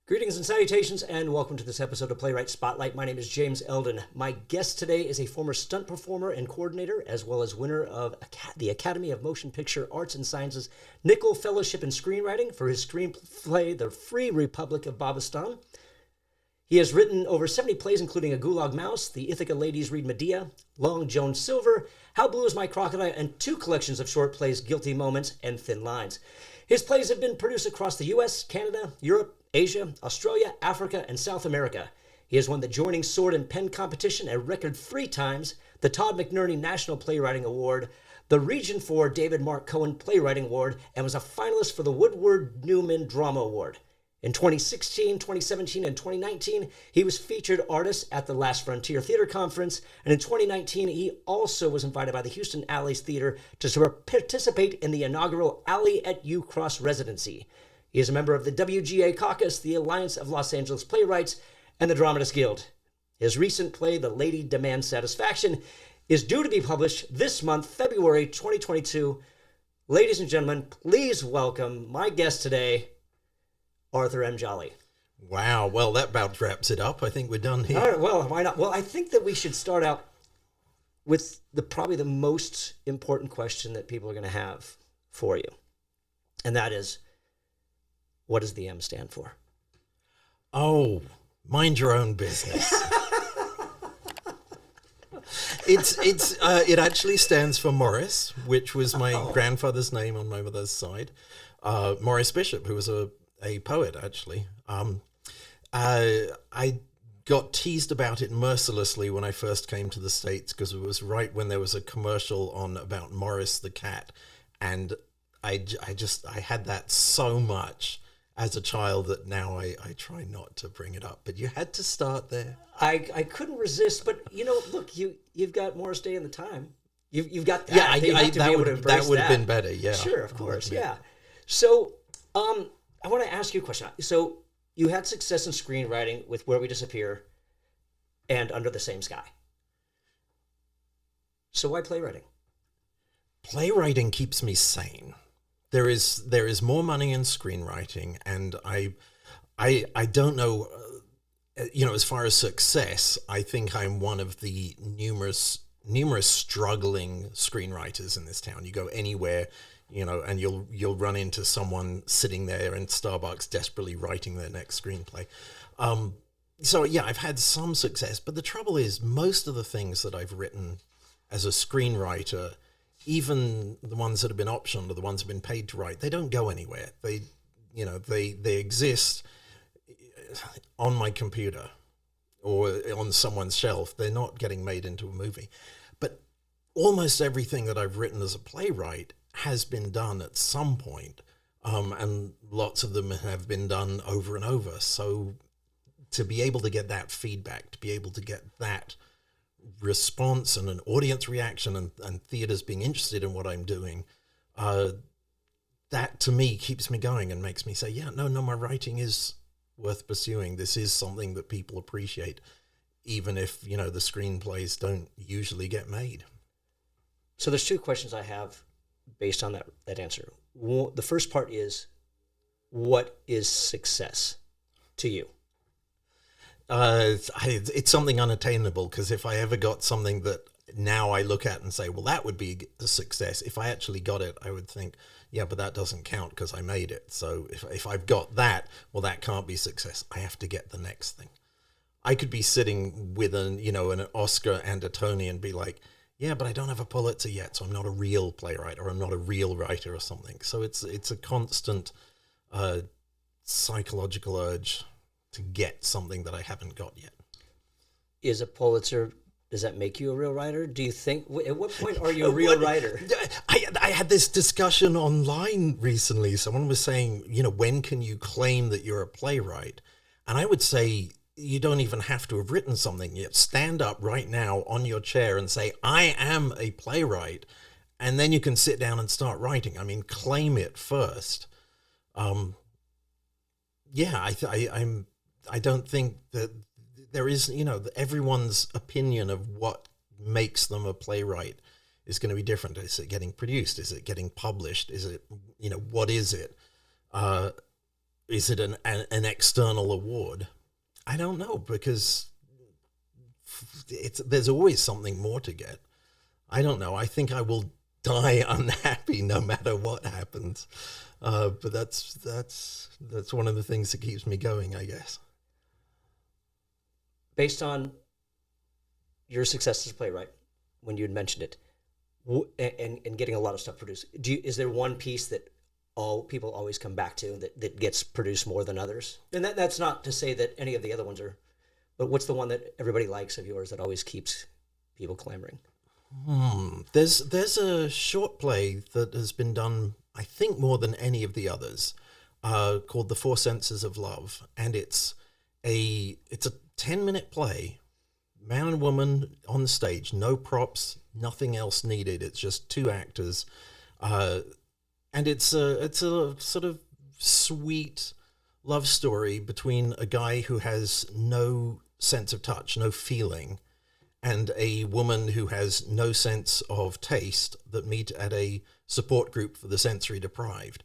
Greetings and salutations, and welcome to this episode of Playwright Spotlight. My name is James Eldon. My guest today is a former stunt performer and coordinator, as well as winner of the Academy of Motion Picture Arts and Sciences Nicholl Fellowship in Screenwriting for his screenplay, The Free Republic of Bobistan. He has written over 70 plays, including A Gulag Mouse, the Ithica Ladies Read Media, Long Joan Silver, How Blue Is My Crocodile, and 2 collections of short plays, Guilty Moments and Thin Lines. His plays have been produced across the U.S., Canada, Europe, Asia, Australia, Africa, and South America. He has won the Joining Sword and Pen competition a record 3 times, the Todd McNerney National Playwriting Award, the Region 4 David Mark Cohen Playwriting Award, and was a finalist for the Woodward Newman Drama Award. In 2016, 2017, and 2019, he was featured artist at the Last Frontier Theater Conference, and in 2019, he also was invited by the Houston Alleys Theater to participate in the inaugural Alley at Ucross Residency. He is a member of the WGA Caucus, the Alliance of Los Angeles Playwrights, and the Dramatists Guild. His recent play, The Lady Demands Satisfaction, is due to be published this month, February 2022. Ladies and gentlemen, please welcome my guest today, Arthur M. Jolly. Wow, well, that about wraps it up. I think we're done here. All right, well, why not? Well, I think that we should start out with probably the most important question that people are going to have for you, and that is, what does the M stand for? Oh, mind your own business. It actually stands for Morris, which was my grandfather's name on my mother's side. Morris Bishop, who was a poet, actually. I got teased about it mercilessly when I first came to the States because it was right when there was a commercial on about Morris the cat, and I had that so much as a child that now I try not to bring it up. But you had to start there. I couldn't resist, but look, you've got Morris Day in the Time. You've got that. That would have been better. Yeah, sure, of course, yeah. So, I want to ask you a question. So, you had success in screenwriting with Where We Disappear and Under the Same Sky. So why playwriting? Playwriting keeps me sane. There is more money in screenwriting, and I don't know, as far as success, I think I'm one of the numerous struggling screenwriters in this town. You go anywhere, and you'll run into someone sitting there in Starbucks desperately writing their next screenplay. So yeah, I've had some success, but the trouble is most of the things that I've written as a screenwriter, even the ones that have been optioned or the ones that have been paid to write, they don't go anywhere. They exist on my computer or on someone's shelf. They're not getting made into a movie. But almost everything that I've written as a playwright has been done at some point, and lots of them have been done over and over. So to be able to get that feedback, to be able to get that response and an audience reaction and theaters being interested in what I'm doing, that to me keeps me going and makes me say, my writing is worth pursuing. This is something that people appreciate, even if, the screenplays don't usually get made. So there's 2 questions I have based on that answer. The first part is, what is success to you? It's something unattainable, because if I ever got something that now I look at and say, well, that would be a success. If I actually got it, I would think, yeah, but that doesn't count because I made it. So if I've got that, well, that can't be success. I have to get the next thing. I could be sitting with an Oscar and a Tony and be like, yeah, but I don't have a Pulitzer yet, so I'm not a real playwright, or I'm not a real writer or something. So it's a constant psychological urge to get something that I haven't got yet. Is a Pulitzer, does that make you a real writer? Do you think, at what point are you a real writer? I had this discussion online recently. Someone was saying, when can you claim that you're a playwright? And I would say, you don't even have to have written something yet. Stand up right now on your chair and say, I am a playwright. And then you can sit down and start writing. I mean, claim it first. I don't think that there is, everyone's opinion of what makes them a playwright is going to be different. Is it getting produced? Is it getting published? Is it, what is it? is it an external award? I don't know, because there's always something more to get. I don't know. I think I will die unhappy no matter what happens. But that's one of the things that keeps me going, I guess. Based on your success as a playwright, when you had mentioned it, and getting a lot of stuff produced, is there one piece that all people always come back to that gets produced more than others? And that's not to say that any of the other ones are, but what's the one that everybody likes of yours that always keeps people clamoring? There's a short play that has been done, I think, more than any of the others, called The Four Senses of Love, and it's a 10-minute play, man and woman on the stage, no props, nothing else needed. It's just two actors, and it's a sort of sweet love story between a guy who has no sense of touch, no feeling, and a woman who has no sense of taste, that meet at a support group for the sensory deprived.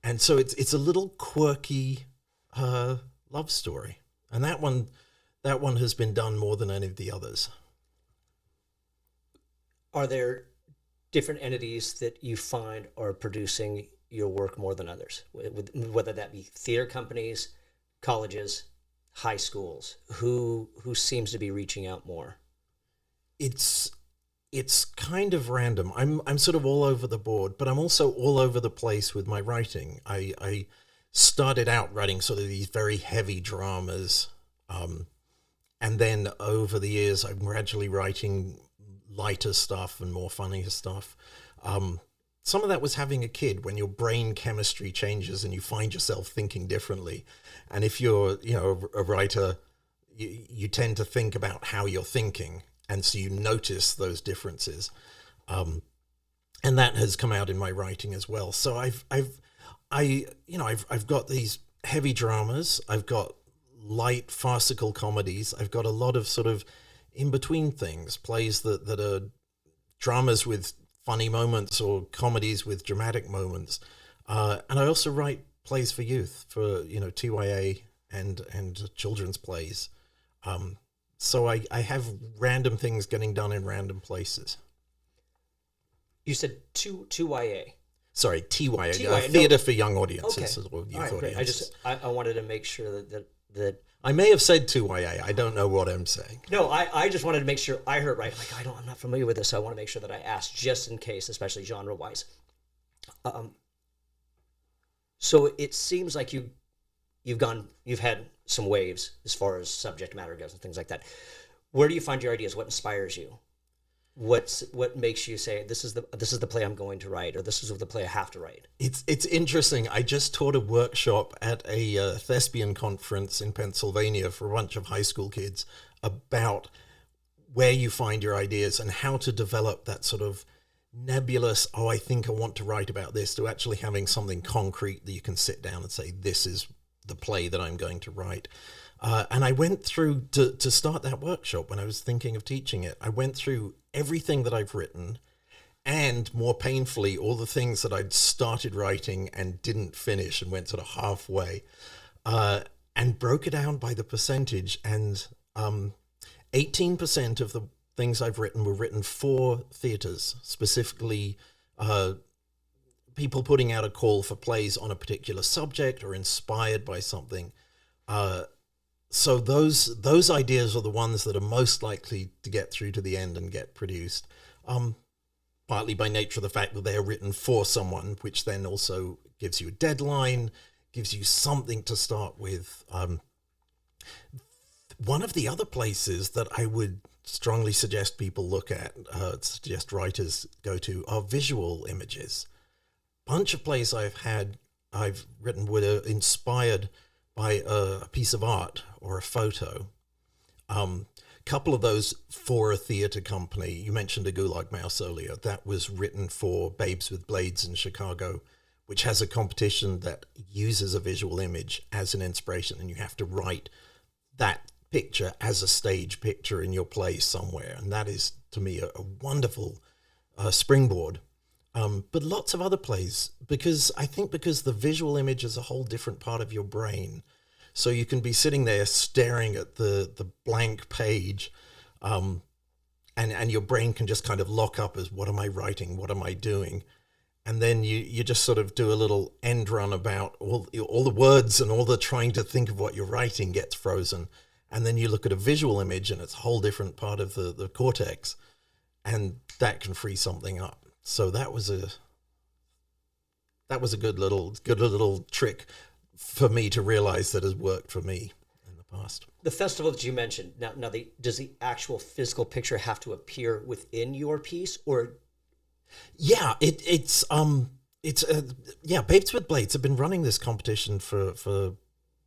And so it's a little quirky love story, and that one has been done more than any of the others. Are there different entities that you find are producing your work more than others, whether that be theater companies, colleges, high schools? Who seems to be reaching out more? It's kind of random. I'm sort of all over the board, but I'm also all over the place with my writing. I started out writing sort of these very heavy dramas, and then over the years I'm gradually writing lighter stuff and more funnier stuff. Some of that was having a kid, when your brain chemistry changes and you find yourself thinking differently. And if you're, a writer, you tend to think about how you're thinking, and so you notice those differences. And that has come out in my writing as well. So I've got these heavy dramas, I've got light farcical comedies, I've got a lot of sort of in-between things, plays that are dramas with funny moments or comedies with dramatic moments. And I also write plays for youth, for, TYA and children's plays. So I have random things getting done in random places. You said 2YA. Sorry, TYA, Theatre for Young Audiences. Okay. Or youth all right, audiences. Great. I wanted to make sure that I may have said 2YA. I don't know what I'm saying. No, I just wanted to make sure I heard right. Like, I'm not familiar with this, so I want to make sure that I asked just in case, especially genre-wise. So it seems like you've had some waves as far as subject matter goes and things like that. Where do you find your ideas? What inspires you? What makes you say this is the play I'm going to write, or this is the play I have to write? It's interesting. I just taught a workshop at a thespian conference in Pennsylvania for a bunch of high school kids about where you find your ideas and how to develop that sort of nebulous, I think I want to write about this, to actually having something concrete that you can sit down and say, this is the play that I'm going to write. And I went through, to start that workshop, when I was thinking of teaching it, I went through everything that I've written, and more painfully, all the things that I'd started writing and didn't finish and went sort of halfway, and broke it down by the percentage. And 18% of the things I've written were written for theatres, specifically people putting out a call for plays on a particular subject or inspired by something. So those ideas are the ones that are most likely to get through to the end and get produced, partly by nature of the fact that they're written for someone, which then also gives you a deadline, gives you something to start with. One of the other places that I would strongly suggest people look at, suggest writers go to, are visual images. Bunch of plays I've written were inspired by a piece of art or a photo. Couple of those for a theater company. You mentioned A Gulag Mouse earlier. That was written for Babes with Blades in Chicago, which has a competition that uses a visual image as an inspiration, and you have to write that picture as a stage picture in your play somewhere. And that is, to me, a wonderful springboard but lots of other plays, because the visual image is a whole different part of your brain. So you can be sitting there staring at the blank page, and your brain can just kind of lock up as, what am I writing? What am I doing? And then you just sort of do a little end run about all the words, and all the trying to think of what you're writing gets frozen. And then you look at a visual image and it's a whole different part of the cortex, and that can free something up. So that was a good little trick for me to realize that has worked for me in the past. The festival that you mentioned, now does the actual physical picture have to appear within your piece, or? Yeah, it's Babes with Blades have been running this competition for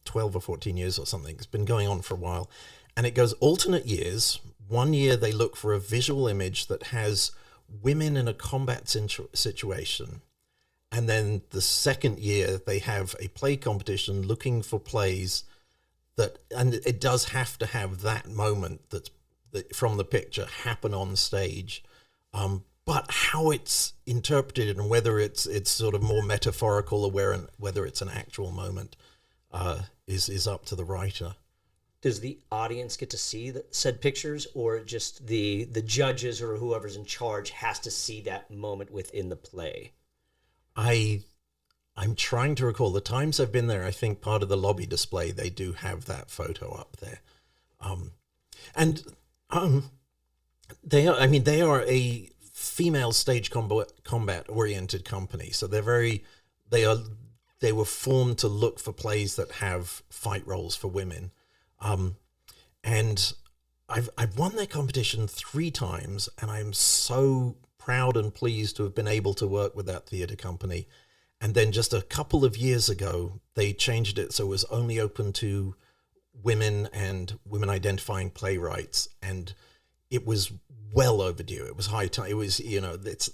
12 or 14 years or something. It's been going on for a while, and it goes alternate years. One year they look for a visual image that has women in a combat situation. And then the second year they have a play competition looking for plays and it does have to have that moment that from the picture happen on stage. But how it's interpreted and whether it's sort of more metaphorical or whether it's an actual moment is up to the writer. Does the audience get to see said pictures, or just the judges or whoever's in charge has to see that moment within the play? I'm trying to recall the times I've been there. I think part of the lobby display, they do have that photo up there. They are a female stage combat oriented company. So they were formed to look for plays that have fight roles for women. And I've won their competition 3 times, and I'm so proud and pleased to have been able to work with that theatre company. And then just a couple of years ago, they changed it so it was only open to women and women identifying playwrights. And it was well overdue. It was high time. It was, it's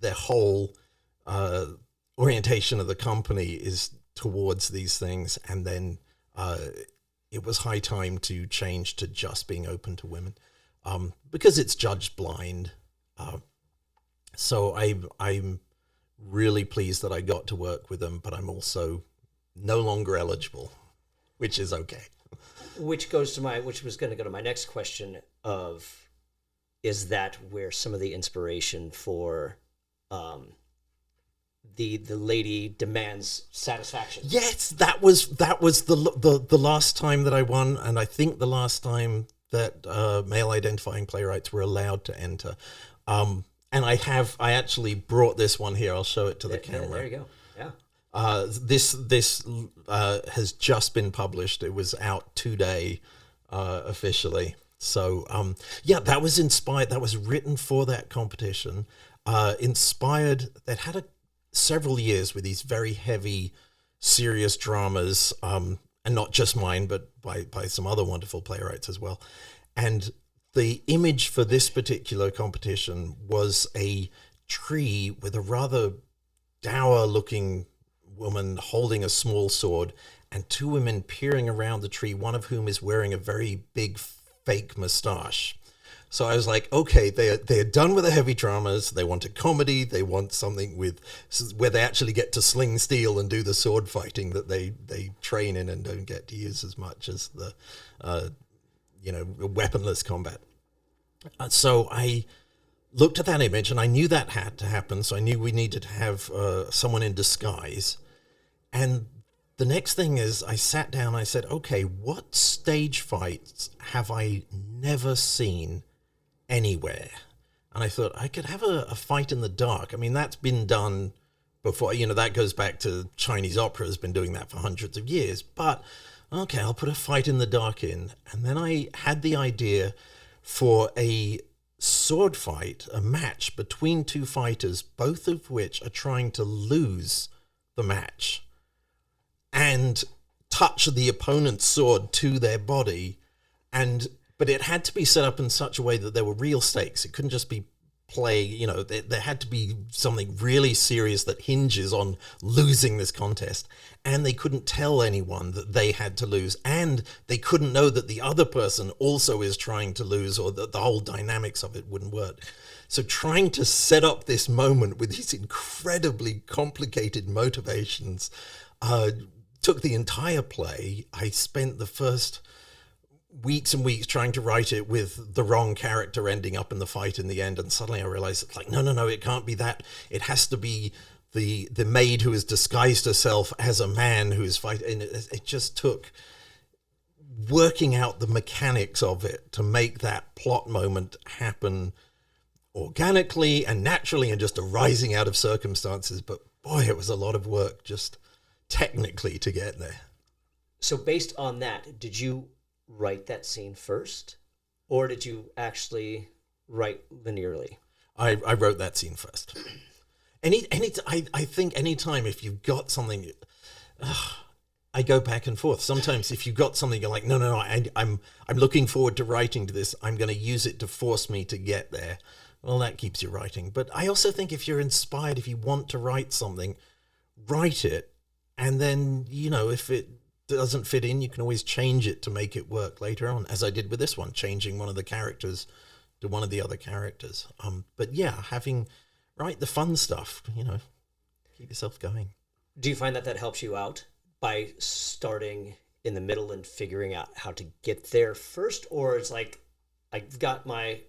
their whole orientation of the company is towards these things. And then it was high time to change to just being open to women, because it's judged blind. So I'm really pleased that I got to work with them, but I'm also no longer eligible, which is okay. Which was going to go to my next question of, is that where some of the inspiration for the lady demands satisfaction? Yes, that was the last time that I won, and I think the last time that male identifying playwrights were allowed to enter. And I actually brought this one here. I'll show it to the camera. There you go. Yeah. This has just been published. It was out today, officially. So, that was inspired. That was written for that competition. Inspired. That had several years with these very heavy, serious dramas, and not just mine, but by some other wonderful playwrights as well. And the image for this particular competition was a tree with a rather dour-looking woman holding a small sword and 2 women peering around the tree, one of whom is wearing a very big fake mustache. So I was like, okay, they're done with the heavy dramas. They want a comedy. They want something where they actually get to sling steel and do the sword fighting that they train in and don't get to use as much as the weaponless combat. So I looked at that image and I knew that had to happen. So I knew we needed to have someone in disguise. And the next thing is I sat down, I said, okay, what stage fights have I never seen anywhere? And I thought I could have a fight in the dark. I mean, that's been done before, that goes back to Chinese opera, has been doing that for hundreds of years. But okay, I'll put a fight in the dark in. And then I had the idea for a sword fight, a match between 2 fighters, both of which are trying to lose the match and touch the opponent's sword to their body. But it had to be set up in such a way that there were real stakes. It couldn't just be play, there had to be something really serious that hinges on losing this contest, and they couldn't tell anyone that they had to lose, and they couldn't know that the other person also is trying to lose, or that the whole dynamics of it wouldn't work. So trying to set up this moment with these incredibly complicated motivations took the entire play. I spent the first weeks and weeks trying to write it with the wrong character ending up in the fight in the end, and suddenly I realized it's like, no, it can't be that. It has to be the maid who has disguised herself as a man who is fighting. It just took working out the mechanics of it to make that plot moment happen organically and naturally and just arising out of circumstances. But boy, it was a lot of work just technically to get there. So based on that, did you write that scene first, or did you actually write linearly? I wrote that scene first. I think anytime if you've got something, I go back and forth. Sometimes if you've got something, you're like, no, I'm looking forward to writing to this. I'm going to use it to force me to get there. Well, that keeps you writing. But I also think if you're inspired, if you want to write something, write it. And then, if it doesn't fit in, you can always change it to make it work later on, as I did with this one, changing one of the characters to one of the other characters. But yeah, write the fun stuff, keep yourself going. Do you find that helps you out by starting in the middle and figuring out how to get there first? Or it's like, I've got my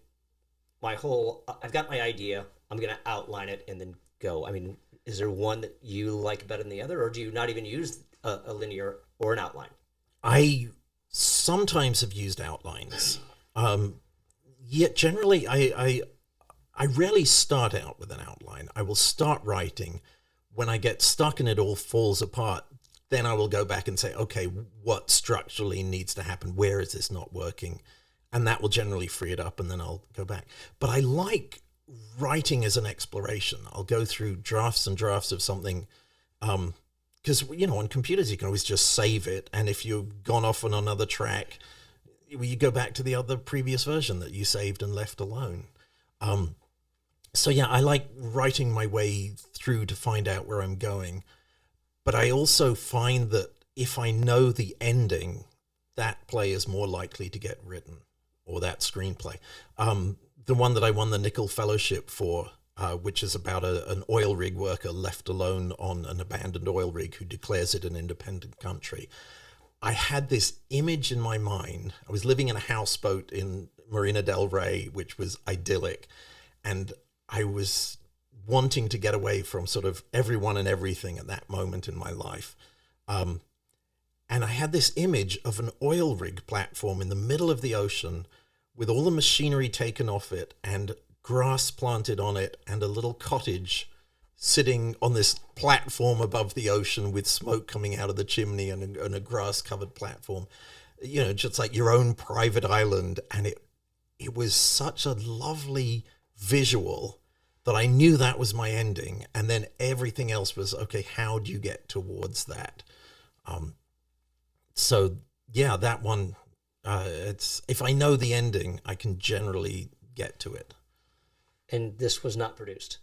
idea, I'm going to outline it and then go. I mean, is there one that you like better than the other, or do you not even use a linear or an outline? I sometimes have used outlines. Yet generally, I rarely start out with an outline. I will start writing. When I get stuck and it all falls apart, then I will go back and say, okay, what structurally needs to happen? Where is this not working? And that will generally free it up, and then I'll go back. But I like writing as an exploration. I'll go through drafts and drafts of something, because, on computers, you can always just save it. And if you've gone off on another track, you go back to the other previous version that you saved and left alone. So yeah, I like writing my way through to find out where I'm going. But I also find that if I know the ending, that play is more likely to get written, or that screenplay. The one that I won the Nicholl Fellowship for, which is about an oil rig worker left alone on an abandoned oil rig who declares it an independent country. I had this image in my mind. I was living in a houseboat in Marina del Rey, which was idyllic, and I was wanting to get away from sort of everyone and everything at that moment in my life. And I had this image of an oil rig platform in the middle of the ocean with all the machinery taken off it and grass planted on it and a little cottage sitting on this platform above the ocean with smoke coming out of the chimney and a grass-covered platform, just like your own private island. And it was such a lovely visual that I knew that was my ending. And then everything else was, okay, how do you get towards that? So yeah, that one, it's, if I know the ending, I can generally get to it. And this was not produced?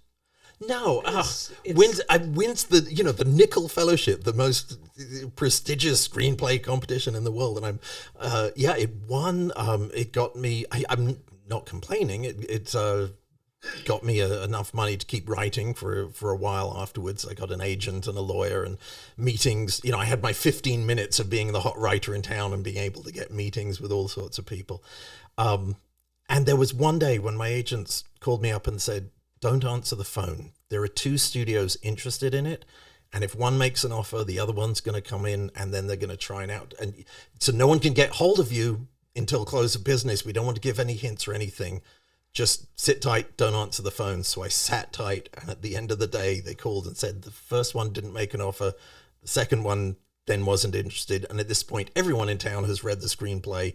No, I wins the Nicholl Fellowship, the most prestigious screenplay competition in the world, and it won. It got me. I'm not complaining. It got me enough money to keep writing for a while afterwards. I got an agent and a lawyer and meetings. I had my 15 minutes of being the hot writer in town and being able to get meetings with all sorts of people. And there was one day when my agents called me up and said, "Don't answer the phone. There are 2 studios interested in it. And if one makes an offer, the other one's going to come in and then they're going to try it out. And so no one can get hold of you until close of business. We don't want to give any hints or anything. Just sit tight, don't answer the phone." So I sat tight. And at the end of the day, they called and said the first one didn't make an offer. The second one then wasn't interested. And at this point, everyone in town has read the screenplay.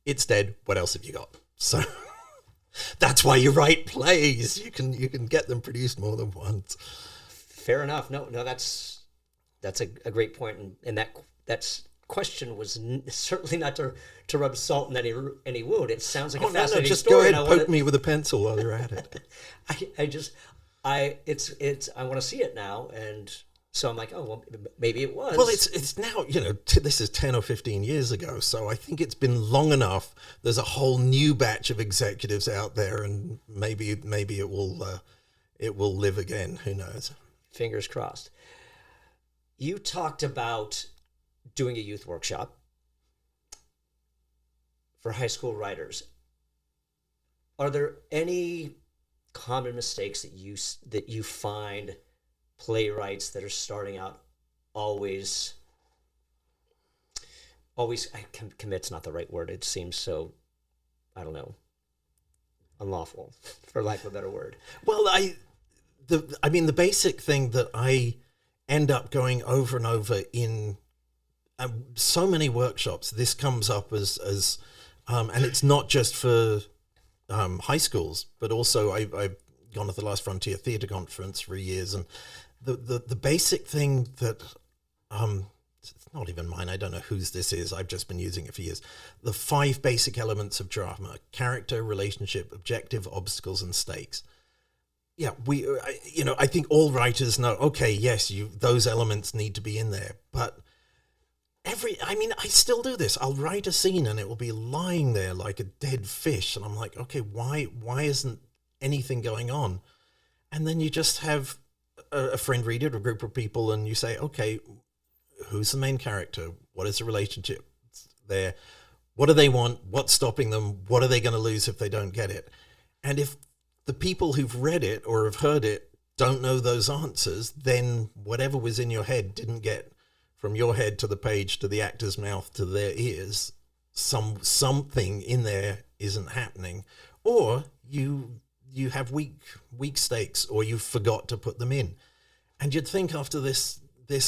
It's dead. What else have you got? So that's why you write plays. You can get them produced more than once. Fair enough. No, that's a great point, and that's question was certainly not to rub salt in any wound. It sounds like a No, fascinating just story. go ahead and poke me with a pencil while you're at it. I want to see it now, and so I'm like, oh well, maybe it was. Well, it's now, this is 10 or 15 years ago, so I think it's been long enough. There's a whole new batch of executives out there, and maybe it will live again. Who knows? Fingers crossed. You talked about doing a youth workshop for high school writers. Are there any common mistakes that you find playwrights that are starting out always commit's not the right word. It seems so, I don't know, unlawful, for lack of a better word. Well, the basic thing that I end up going over and over in so many workshops, this comes up as and it's not just for high schools, but also I've gone to the Last Frontier Theatre Conference for years, and the basic thing that it's not even mine, I don't know whose this is, I've just been using it for years. The 5 basic elements of drama: character, relationship, objective, obstacles, and stakes. Yeah, I think all writers know, okay, yes, those elements need to be in there, but I still do this. I'll write a scene and it will be lying there like a dead fish, and I'm like, okay, why isn't anything going on? And then you just have a friend read it, or a group of people, and you say, okay, who's the main character? What is the relationship there? What do they want? What's stopping them? What are they going to lose if they don't get it? And if the people who've read it or have heard it don't know those answers, then whatever was in your head didn't get from your head to the page to the actor's mouth to their ears. Something in there isn't happening, or you have weak stakes, or you forgot to put them in. And you'd think after this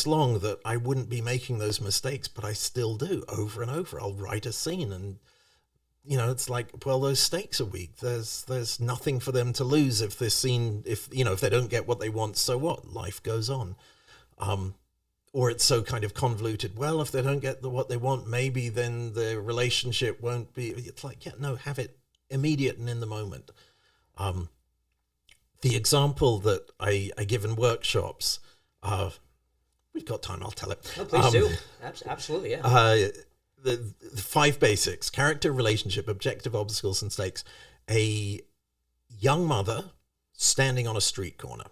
long that I wouldn't be making those mistakes, but I still do over and over. I'll write a scene and it's like, well, those stakes are weak. There's nothing for them to lose if this scene, if they don't get what they want, so what? Life goes on. Or it's so kind of convoluted. Well, if they don't get what they want, maybe then the relationship won't be. It's like, yeah, no, have it immediate and in the moment. The example that I give in workshops, we've got time, I'll tell it. Oh, please do. Absolutely, yeah. The 5 basics: character, relationship, objective, obstacles, and stakes. A young mother standing on a street corner.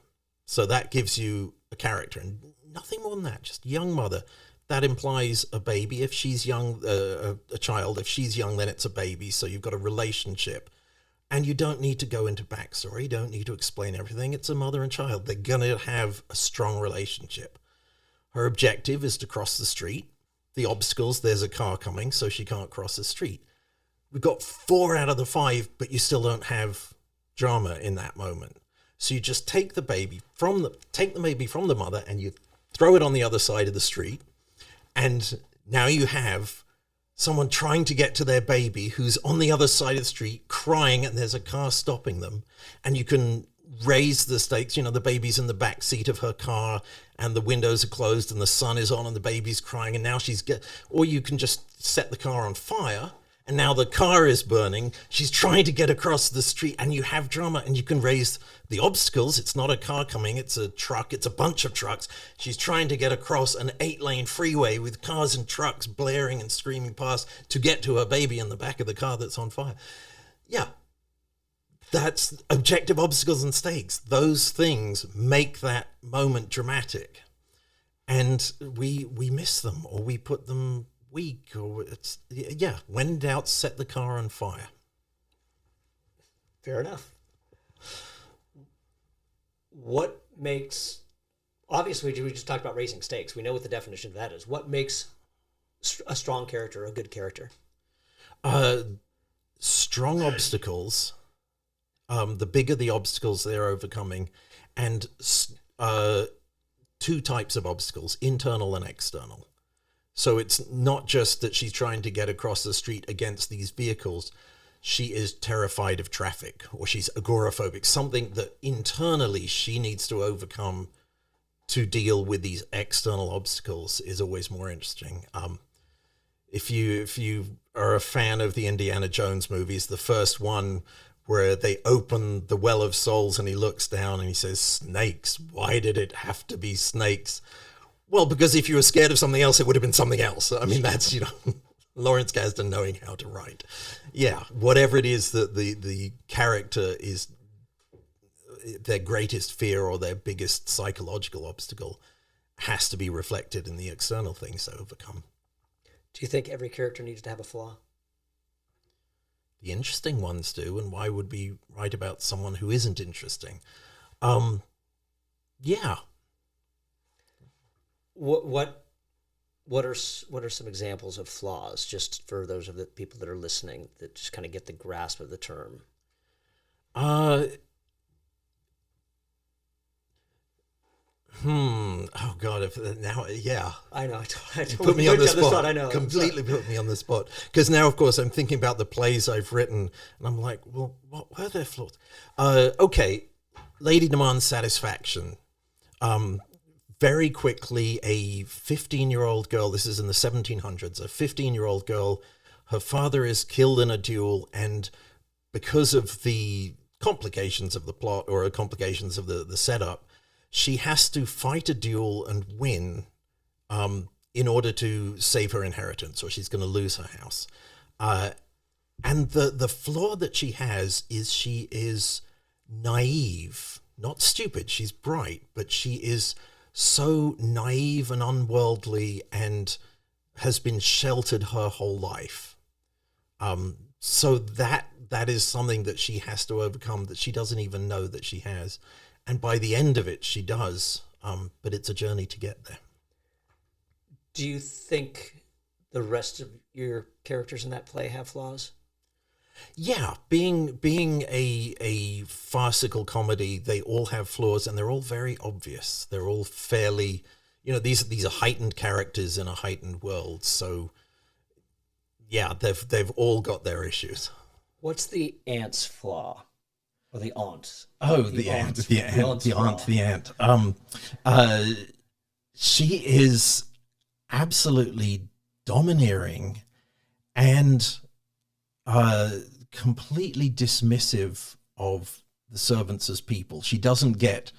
So that gives you a character, and nothing more than that, just young mother. That implies a baby if she's young, a child. If she's young, then it's a baby. So you've got a relationship. And you don't need to go into backstory. You don't need to explain everything. It's a mother and child. They're going to have a strong relationship. Her objective is to cross the street. The obstacles, there's a car coming, so she can't cross the street. We've got 4 out of the 5, but you still don't have drama in that moment. So you just take the baby from the mother and you throw it on the other side of the street. And now you have someone trying to get to their baby who's on the other side of the street crying, and there's a car stopping them. And you can raise the stakes. The baby's in the back seat of her car and the windows are closed and the sun is on and the baby's crying, and now or you can just set the car on fire, and now the car is burning. She's trying to get across the street, and you have drama, and you can raise the obstacles. It's not a car coming, it's a truck, it's a bunch of trucks. She's trying to get across an 8-lane freeway with cars and trucks blaring and screaming past to get to her baby in the back of the car that's on fire. Yeah. That's objective, obstacles, and stakes. Those things make that moment dramatic. And we miss them, or we put them weak, or when in doubt, set the car on fire. Fair enough. What makes, obviously we just talked about raising stakes. We know what the definition of that is. What makes a strong character a good character? Strong obstacles. The bigger the obstacles they're overcoming, and 2 types of obstacles, internal and external. So it's not just that she's trying to get across the street against these vehicles. She is terrified of traffic, or she's agoraphobic, something that internally she needs to overcome to deal with these external obstacles is always more interesting. If you are a fan of the Indiana Jones movies, the first one where they open the Well of Souls and he looks down and he says, "Snakes, why did it have to be snakes?" Well, because if you were scared of something else, it would have been something else. I mean, that's, Lawrence Kasdan knowing how to write. Yeah, whatever it is that the character is their greatest fear or their biggest psychological obstacle has to be reflected in the external things they overcome. Do you think every character needs to have a flaw? The interesting ones do, and why would we write about someone who isn't interesting? Yeah. What are some examples of flaws, just for those of the people that are listening that just kind of get the grasp of the term? Oh God! Yeah. I know. I put me on the spot. I know. Completely put me on the spot. Because now, of course, I'm thinking about the plays I've written, and I'm like, well, what were their flaws? Okay, Lady Demands Satisfaction. Very quickly, a 15-year-old girl. This is in the 1700s. A 15-year-old girl. Her father is killed in a duel, and because of the complications of the plot or complications of the setup, she has to fight a duel and win in order to save her inheritance, or she's going to lose her house. And the flaw that she has is she is naive, not stupid. She's bright, but she is so naive and unworldly and has been sheltered her whole life. So that is something that she has to overcome that she doesn't even know that she has. And by the end of it, she does, but it's a journey to get there. Do you think the rest of your characters in that play have flaws? Yeah, being a farcical comedy, they all have flaws, and they're all very obvious. They're all fairly, these are heightened characters in a heightened world. So, yeah, they've all got their issues. What's the aunt's flaw? Or the aunt. Oh, the aunt. She is absolutely domineering and completely dismissive of the servants as people. She doesn't get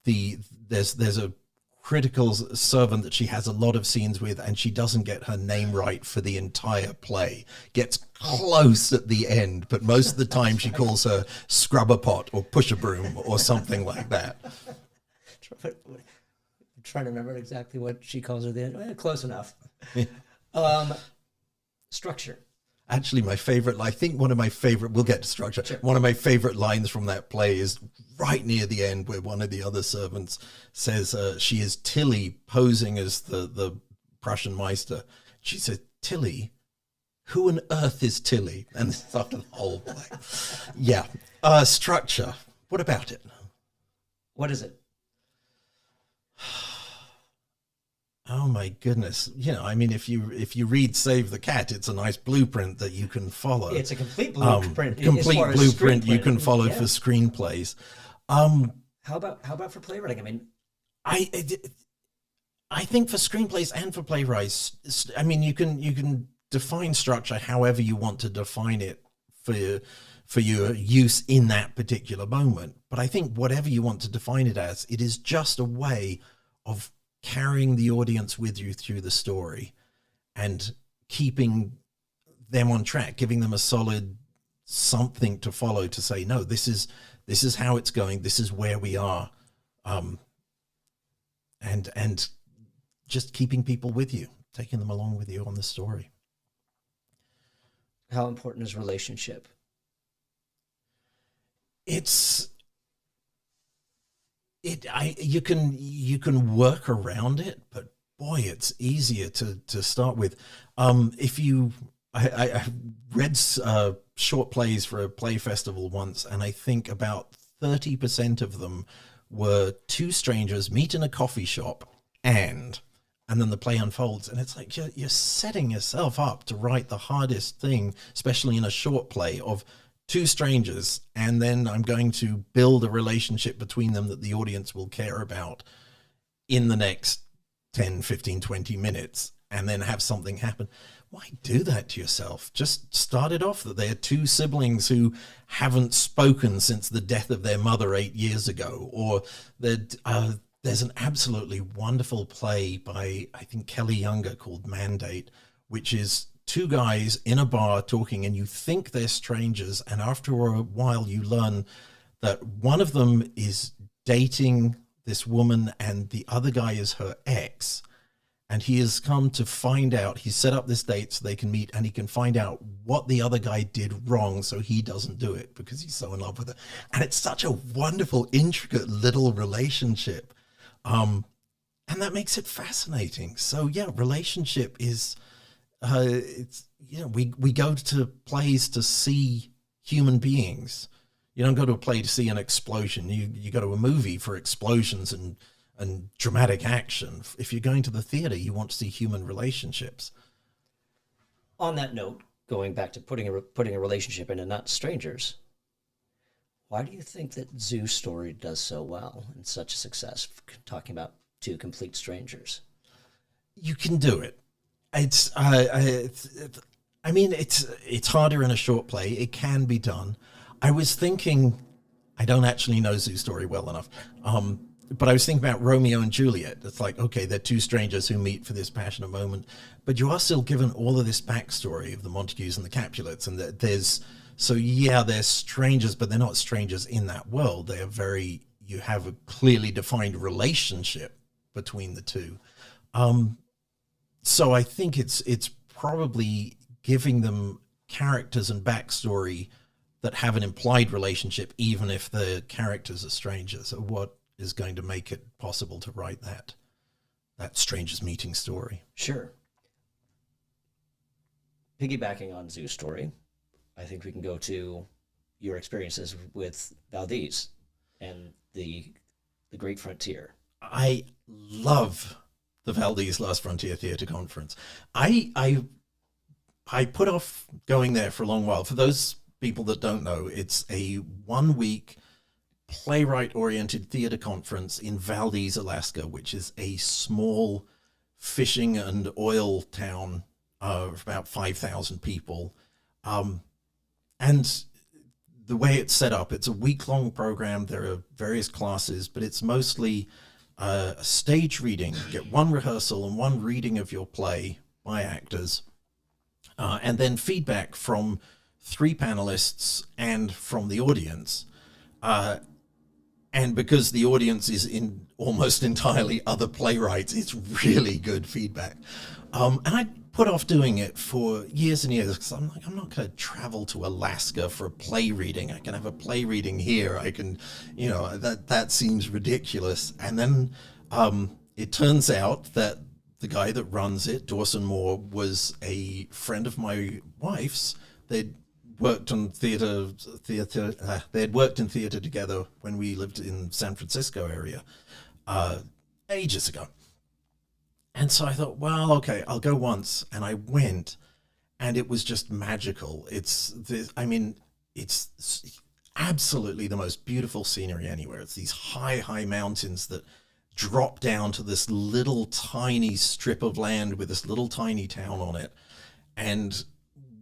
there's a critical servant that she has a lot of scenes with, and she doesn't get her name right for the entire play. Gets close at the end, but most of the time she calls her scrub a pot or push a broom or something like that. I'm trying to remember exactly what she calls her then. Close enough. Structure. Actually, we'll get to structure. Sure. One of my favorite lines from that play is right near the end where one of the other servants says she is Tilly posing as the Prussian Meister. She says, "Tilly? Who on earth is Tilly?" And this is after the whole play. Yeah. Structure. What about it? What is it? Oh my goodness. If you read Save the Cat, it's a nice blueprint that you can follow. It's a complete blueprint. You can follow for screenplays. How about for playwriting? I think for screenplays and for playwrights, you can define structure however you want to define it for your use in that particular moment. But I think whatever you want to define it as, it is just a way of carrying the audience with you through the story and keeping them on track, giving them a solid something to follow to say, no, this is how it's going. This is where we are. And just keeping people with you, taking them along with you on the story. How important is relationship? You can work around it, but boy, it's easier to start with. I read short plays for a play festival once, and I think about 30% of them were two strangers meet in a coffee shop, and then the play unfolds, and it's like you're setting yourself up to write the hardest thing, especially in a short play, of two strangers, and then I'm going to build a relationship between them that the audience will care about in the next 10, 15, 20 minutes, and then have something happen. why do that to yourself? Just start it off that they're two siblings who haven't spoken since the death of their mother 8 years ago. Or there's an absolutely wonderful play by, I think, Kelly Younger called Mandate, which is two guys in a bar talking, and you think they're strangers. And after a while, you learn that one of them is dating this woman and the other guy is her ex. And he has come to find out, he set up this date so they can meet, and he can find out what the other guy did wrong so he doesn't do it because he's so in love with her. And it's such a wonderful, intricate little relationship. And that makes it fascinating. So yeah, relationship is, it's, you know, we go to plays to see human beings. You don't go to a play to see an explosion. You go to a movie for explosions and dramatic action. If you're going to the theater, you want to see human relationships. On that note, going back to putting a relationship in and not strangers, why do you think that Zoo's story does so well and such a success, talking about two complete strangers? You can do it. It's harder in a short play. It can be done. I was thinking, I don't actually know Zoo's story well enough, but I was thinking about Romeo and Juliet. It's like, okay, they're two strangers who meet for this passionate moment, but you are still given all of this backstory of the Montagues and the Capulets, and they're strangers, but they're not strangers in that world. They are you have a clearly defined relationship between the two. So I think it's probably giving them characters and backstory that have an implied relationship, even if the characters are strangers. So what is going to make it possible to write that strangers meeting story? Sure. Piggybacking on Zoo's story, I think we can go to your experiences with Valdez and the Great Frontier. I love the Valdez Last Frontier Theatre Conference. I put off going there for a long while. For those people that don't know, it's a 1 week playwright-oriented theatre conference in Valdez, Alaska, which is a small fishing and oil town of about 5,000 people. And the way it's set up, it's a week-long program. There are various classes, but it's mostly a stage reading. You get one rehearsal and one reading of your play by actors, and then feedback from 3 panelists and from the audience. And because the audience is in almost entirely other playwrights, it's really good feedback. And I put off doing it for years and years because I'm like, I'm not going to travel to Alaska for a play reading. I can have a play reading here. I can, that seems ridiculous. And then it turns out that the guy that runs it, Dawson Moore, was a friend of my wife's. They'd worked on theater. They had worked in theater together when we lived in San Francisco area ages ago. And so I thought, well, okay, I'll go once. And I went, and it was just magical. It's absolutely the most beautiful scenery anywhere. It's these high mountains that drop down to this little tiny strip of land with this little tiny town on it. And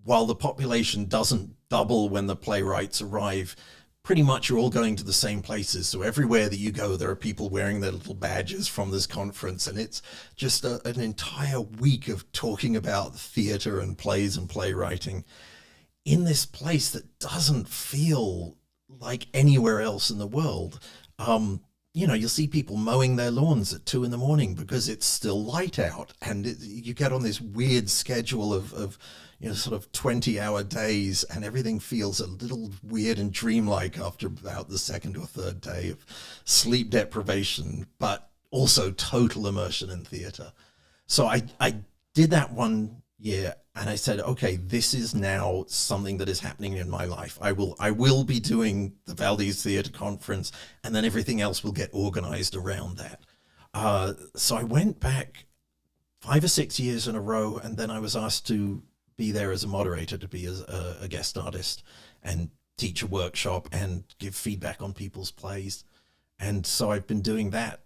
while the population doesn't double when the playwrights arrive, pretty much you're all going to the same places. So everywhere that you go, there are people wearing their little badges from this conference. And it's just an entire week of talking about theater and plays and playwriting in this place that doesn't feel like anywhere else in the world. You'll see people mowing their lawns at 2 a.m. because it's still light out. And you get on this weird schedule of sort of 20-hour days, and everything feels a little weird and dreamlike after about the second or third day of sleep deprivation, but also total immersion in theater. So I did that 1 year, and I said, okay, this is now something that is happening in my life. I will be doing the Valdez Theatre Conference, and then everything else will get organized around that. So I went back 5 or 6 years in a row, and then I was asked to be there as a moderator, to be as a guest artist and teach a workshop and give feedback on people's plays. And so I've been doing that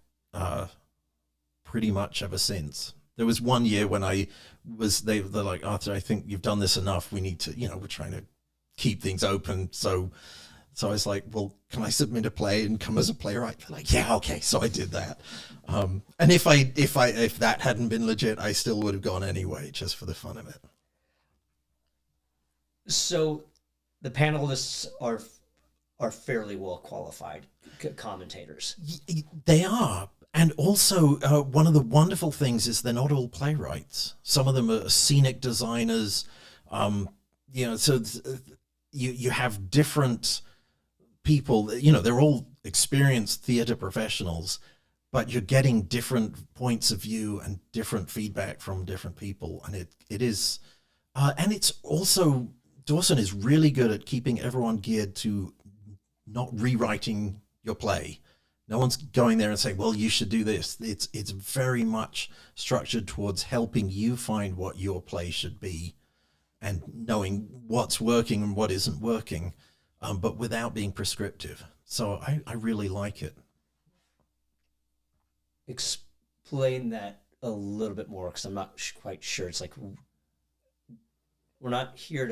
pretty much ever since. There was one year when they're like, Arthur, I think you've done this enough. We need to, we're trying to keep things open. So I was like, well, can I submit a play and come as a playwright? They're like, yeah, okay. So I did that. And if that hadn't been legit, I still would have gone anyway, just for the fun of it. So the panelists are fairly well qualified commentators. They are. And also, one of the wonderful things is they're not all playwrights. Some of them are scenic designers. So you have different people. They're all experienced theater professionals, but you're getting different points of view and different feedback from different people. And it is, and it's also, Dawson is really good at keeping everyone geared to not rewriting your play. No one's going there and saying, well, you should do this. It's very much structured towards helping you find what your play should be and knowing what's working and what isn't working, but without being prescriptive. So I really like it. Explain that a little bit more, because I'm not quite sure. It's like, you're not here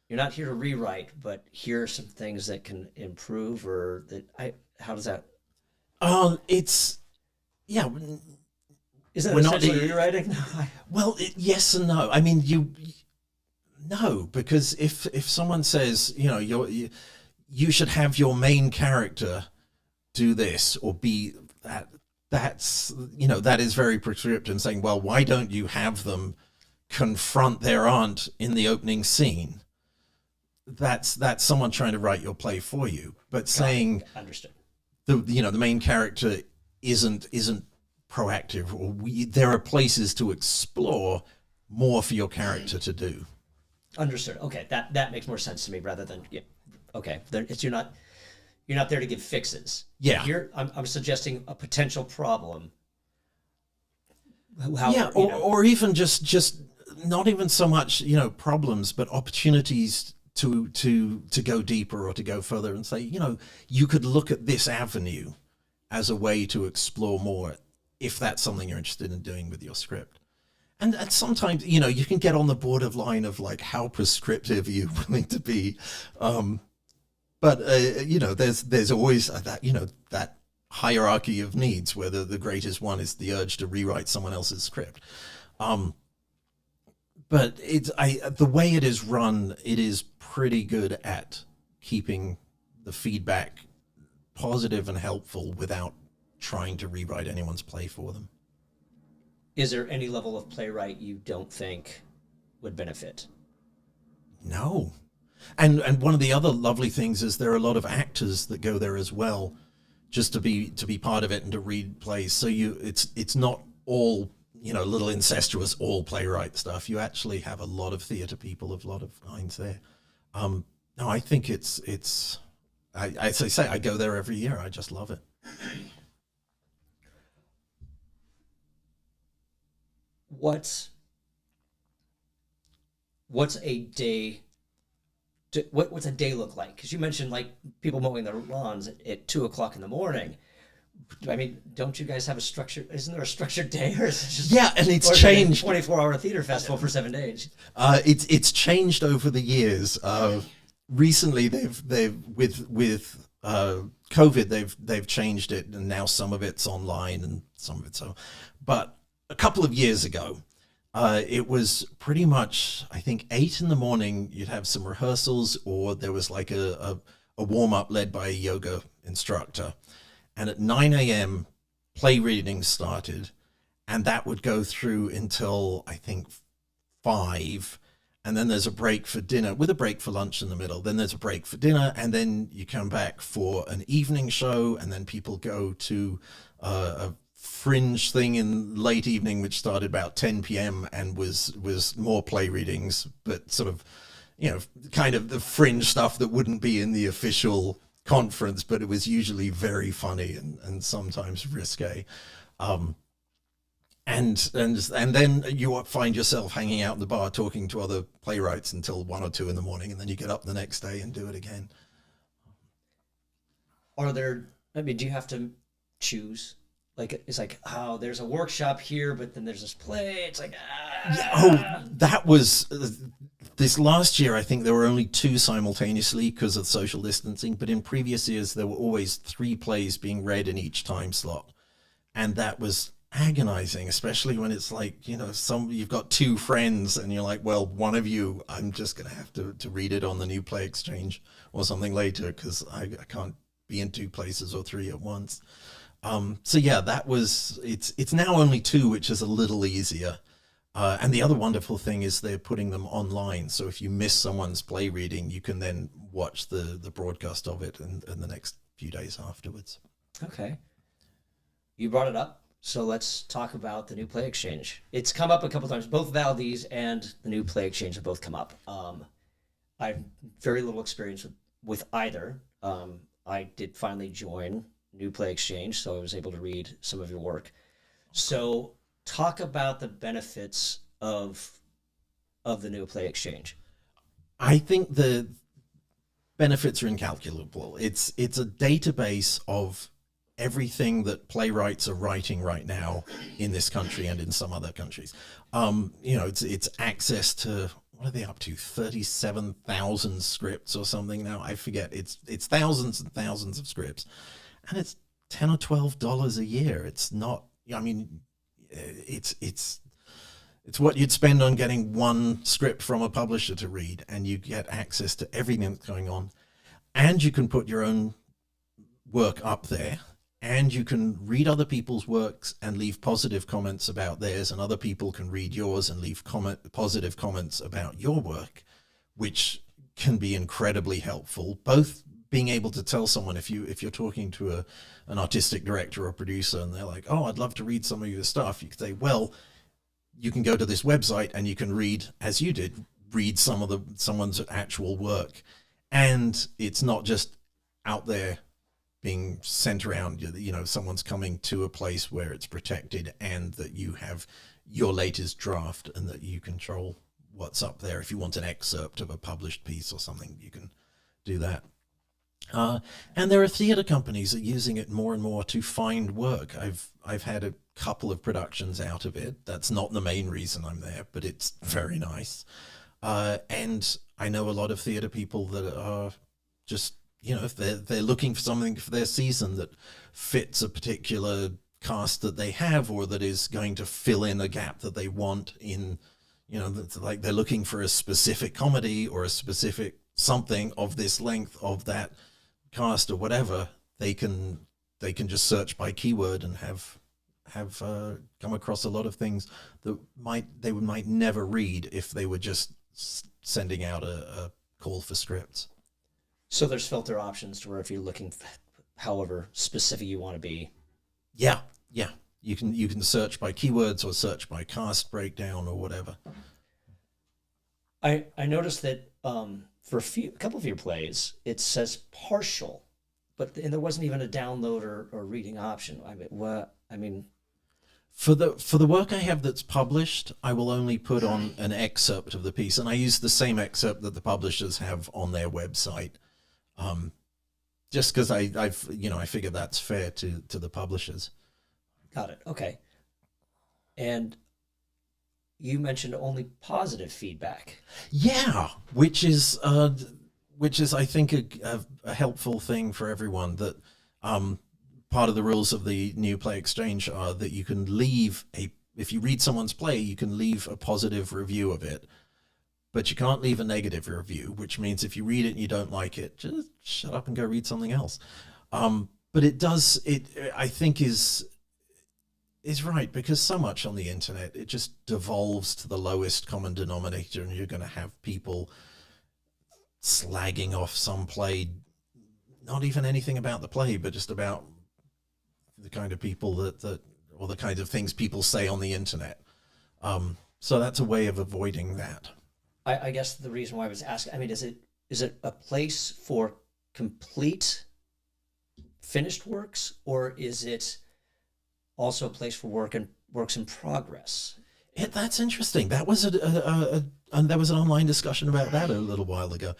to rewrite, but here are some things that can improve, or how does that? It's, yeah. Is that essentially rewriting? Well, yes and no. I mean, no, because if someone says, you should have your main character do this or be that, that is very prescriptive, and saying, well, why don't you have them confront their aunt in the opening scene? That's someone trying to write your play for you. But saying, understood, the main character isn't proactive, or there are places to explore more for your character to do. Understood. Okay, that makes more sense to me, rather than okay. You're not there to give fixes. Yeah. Here I'm suggesting a potential problem. Or even just not even so much problems, but opportunities to go deeper or to go further and say, you could look at this avenue as a way to explore more, if that's something you're interested in doing with your script. And sometimes, you can get on the borderline of like, how prescriptive are you willing to be? But there's always that hierarchy of needs, where the greatest one is the urge to rewrite someone else's script. But the way it is run, it is pretty good at keeping the feedback positive and helpful without trying to rewrite anyone's play for them. Is there any level of playwright you don't think would benefit? No. And one of the other lovely things is there are a lot of actors that go there as well, just to be part of it and to read plays. So it's not all little incestuous all playwright stuff. You actually have a lot of theater people of a lot of kinds there. No, I think it's as I say, I go there every year. I just love it. What's a day? What's a day look like? Because you mentioned like people mowing their lawns at 2:00 in the morning. I mean, don't you guys have a structure? Isn't there a structured day, or is it just and it's changed? 24-hour theater festival for 7 days. It's changed over the years. Recently, they've with COVID, they've changed it, and now some of it's online and some of it's so. But a couple of years ago, it was pretty much, I think, 8 in the morning. You'd have some rehearsals, or there was like a warm up led by a yoga instructor. And at 9 a.m., play reading started, and that would go through until, I think, 5. And then there's a break for dinner, with a break for lunch in the middle. Then there's a break for dinner, and then you come back for an evening show, and then people go to a fringe thing in late evening, which started about 10 p.m. and was more play readings, but sort of, kind of the fringe stuff that wouldn't be in the official conference, but it was usually very funny and sometimes risque. And then you find yourself hanging out in the bar talking to other playwrights until 1 or 2 in the morning, and then you get up the next day and do it again. Do you have to choose Like it's like, oh, there's a workshop here, but then there's this play. It's like, Yeah, oh, that was this last year. I think there were only 2 simultaneously because of social distancing. But in previous years, there were always 3 plays being read in each time slot, and that was agonizing, especially when it's like, you've got 2 friends, and you're like, well, one of you, I'm just gonna have to read it on the New Play Exchange or something later because I can't be in 2 places or 3 at once. So yeah, that was it's now only 2, which is a little easier. And the other wonderful thing is they're putting them online. So if you miss someone's play reading, you can then watch the broadcast of it in the next few days afterwards. Okay. You brought it up. So let's talk about the New Play Exchange. It's come up a couple times. Both Valdez and the New Play Exchange have both come up. I have very little experience with either. I did finally join New Play Exchange, so I was able to read some of your work. So talk about the benefits of the New Play Exchange. I think the benefits are incalculable. It's a database of everything that playwrights are writing right now in this country and in some other countries. It's access to, what are they up to, 37,000 scripts or something now? I forget. It's thousands and thousands of scripts, and it's $10 or $12 a year. It's not, I mean, it's what you'd spend on getting one script from a publisher to read, and you get access to everything that's going on, and you can put your own work up there, and you can read other people's works and leave positive comments about theirs, and other people can read yours and leave positive comments about your work, which can be incredibly helpful. Both being able to tell someone, if you're talking to an artistic director or producer, and they're like, oh, I'd love to read some of your stuff, you could say, well, you can go to this website and you can read, as you did, read someone's actual work. And it's not just out there being sent around, someone's coming to a place where it's protected, and that you have your latest draft, and that you control what's up there. If you want an excerpt of a published piece or something, you can do that. And there are theater companies that are using it more and more to find work. I've had a couple of productions out of it. That's not the main reason I'm there, but it's very nice. And I know a lot of theater people that are just, if they're looking for something for their season that fits a particular cast that they have, or that is going to fill in a gap that they want in, like they're looking for a specific comedy or a specific something of this length of that cast or whatever, they can just search by keyword and have come across a lot of things that they might never read if they were just sending out a call for scripts. So there's filter options to where if you're looking however specific you want to be. Yeah. You can search by keywords or search by cast breakdown or whatever. I noticed that for a couple of your plays, it says partial, and there wasn't even a download or reading option. For the work I have that's published, I will only put on an excerpt of the piece, and I use the same excerpt that the publishers have on their website, just because I figure that's fair to the publishers. Got it. Okay. And you mentioned only positive feedback. Yeah, which is I think a helpful thing for everyone. That part of the rules of the New Play Exchange are that you can leave if you read someone's play, you can leave a positive review of it, but you can't leave a negative review, which means if you read it and you don't like it, just shut up and go read something else. But I think is right, because so much on the internet, it just devolves to the lowest common denominator, and you're going to have people slagging off some play, not even anything about the play, but just about the kind of people that or the kinds of things people say on the internet. So that's a way of avoiding that. I guess the reason why I was asking, is it a place for complete finished works, or is it also a place for works in progress? That's interesting. That was there was an online discussion about that a little while ago.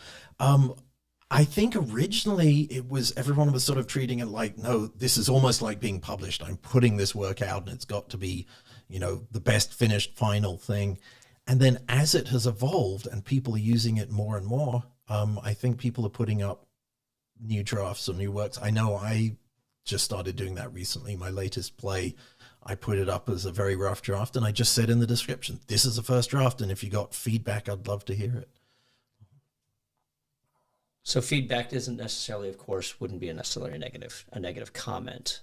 I think originally everyone was sort of treating it like, no, this is almost like being published. I'm putting this work out and it's got to be, the best finished final thing. And then as it has evolved and people are using it more and more, I think people are putting up new drafts or new works. I know I just started doing that recently. My latest play, I put it up as a very rough draft, and I just said in the description, this is a first draft, and if you got feedback, I'd love to hear it. So feedback isn't necessarily, of course, wouldn't be necessarily a negative comment.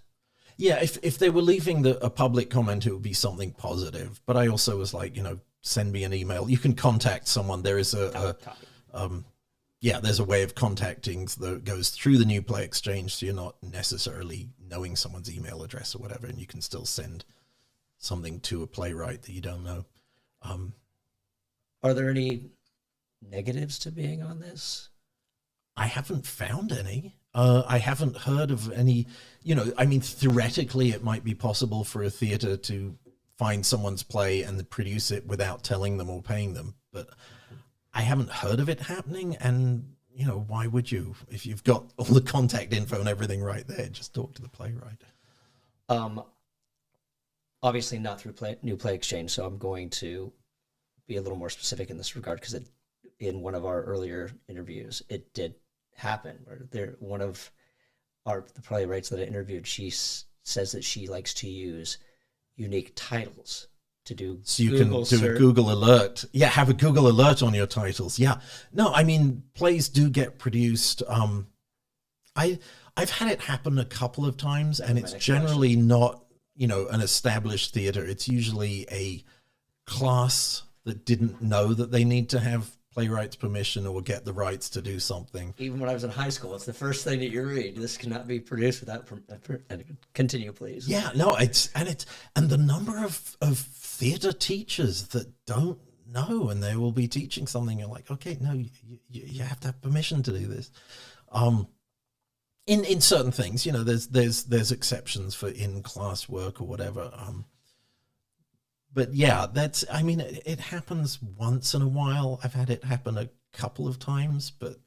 Yeah, if they were leaving a public comment, it would be something positive. But I also was like, send me an email. You can contact someone. There is there's a way of contacting that goes through the New Play Exchange, so you're not necessarily knowing someone's email address or whatever, and you can still send something to a playwright that you don't know. Are there any negatives to being on this? I haven't found any. I haven't heard of any, theoretically it might be possible for a theater to find someone's play and produce it without telling them or paying them, but I haven't heard of it happening. And, why would you? If you've got all the contact info and everything right there, just talk to the playwright. Obviously not through New Play Exchange, so I'm going to be a little more specific in this regard, because in one of our earlier interviews, it did happen where one of the playwrights that I interviewed, she says that she likes to use unique titles to do. So you Google can do a Google alert. Yeah, have a Google alert on your titles. Yeah. No, I mean, plays do get produced. I've had it happen a couple of times, and it's generally not, an established theater. It's usually a class that didn't know that they need to have playwright's permission or get the rights to do something. Even when I was in high school, it's the first thing that you read. This cannot be produced without continue, please. Yeah, no, and the number of theater teachers that don't know, and they will be teaching something. You're like, okay, no, you have to have permission to do this. In certain things, there's exceptions for in-class work or whatever. But yeah, it happens once in a while. I've had it happen a couple of times, but...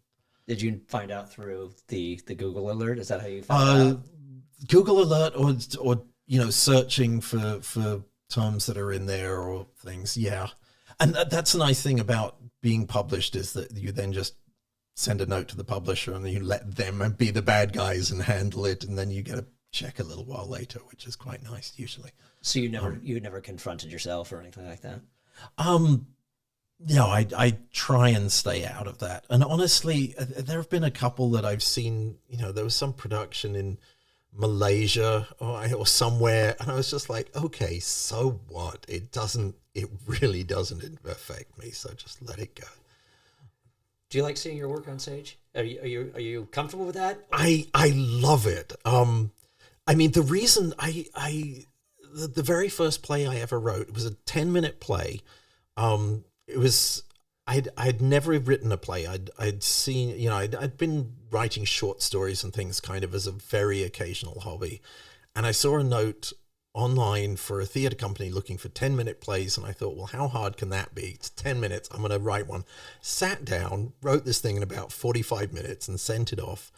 Did you find out through the Google alert? Is that how you found out? Google alert or searching for terms that are in there or things, yeah. And that's the nice thing about being published, is that you then just send a note to the publisher and you let them be the bad guys and handle it, and then you get a check a little while later, which is quite nice usually. So you never confronted yourself or anything like that? No, I try and stay out of that. And honestly, there have been a couple that I've seen, there was some production in Malaysia or somewhere, and I was just like, okay, so what? It really doesn't affect me, so just let it go. Do you like seeing your work on stage? Are you comfortable with that? I love it. The reason the very first play I ever wrote was a 10-minute play. I'd never written a play. I'd seen, I'd been writing short stories and things kind of as a very occasional hobby. And I saw a note online for a theater company looking for 10-minute plays. And I thought, well, how hard can that be? It's 10 minutes. I'm going to write one. Sat down, wrote this thing in about 45 minutes and sent it off.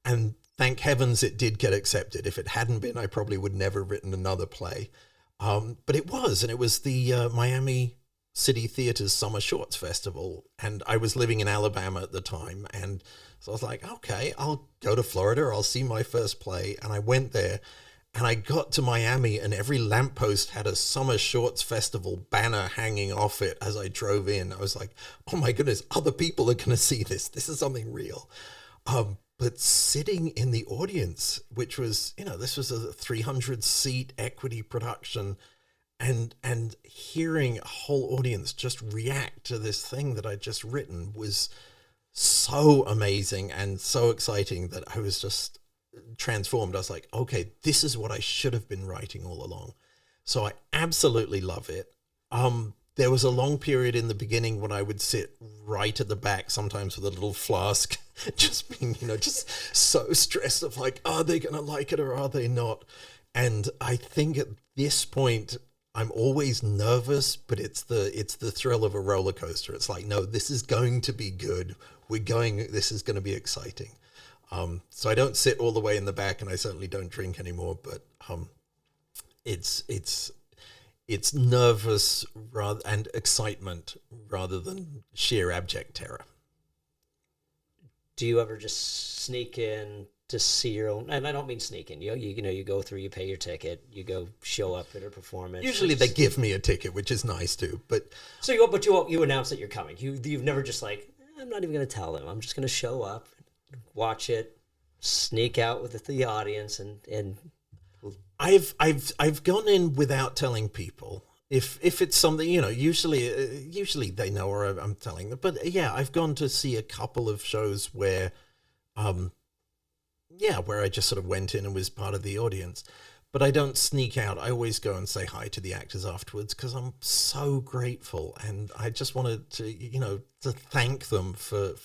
And thank heavens it did get accepted. If it hadn't been, I probably would never have written another play. But it was, and it was the Miami City Theater's Summer Shorts Festival. And I was living in Alabama at the time. And so I was like, okay, I'll go to Florida. I'll see my first play. And I went there, and I got to Miami, and every lamppost had a Summer Shorts Festival banner hanging off it as I drove in. I was like, oh my goodness, other people are going to see this. This is something real. But sitting in the audience, which was, this was a 300-seat equity production, and hearing a whole audience just react to this thing that I'd just written was so amazing and so exciting that I was just transformed. I was like, okay, this is what I should have been writing all along. So I absolutely love it. There was a long period in the beginning when I would sit right at the back, sometimes with a little flask, just being, just so stressed of like, are they going to like it or are they not? And I think at this point, I'm always nervous, but it's the thrill of a roller coaster. It's like, no, this is going to be good. This is going to be exciting. So I don't sit all the way in the back, and I certainly don't drink anymore, but it's nervous and excitement rather than sheer abject terror. Do you ever just sneak in to see your own? And I don't mean sneak in. You go through, you pay your ticket, you go show up at a performance. Usually they give me a ticket, which is nice too. But so you announce that you're coming. You've never just like, I'm not even going to tell them. I'm just going to show up, watch it, sneak out with the audience, and. I've gone in without telling people. If it's something, usually they know, or I'm telling them. But yeah, I've gone to see a couple of shows where where I just sort of went in and was part of the audience. But I don't sneak out. I always go and say hi to the actors afterwards because I'm so grateful, and I just wanted to, to thank them for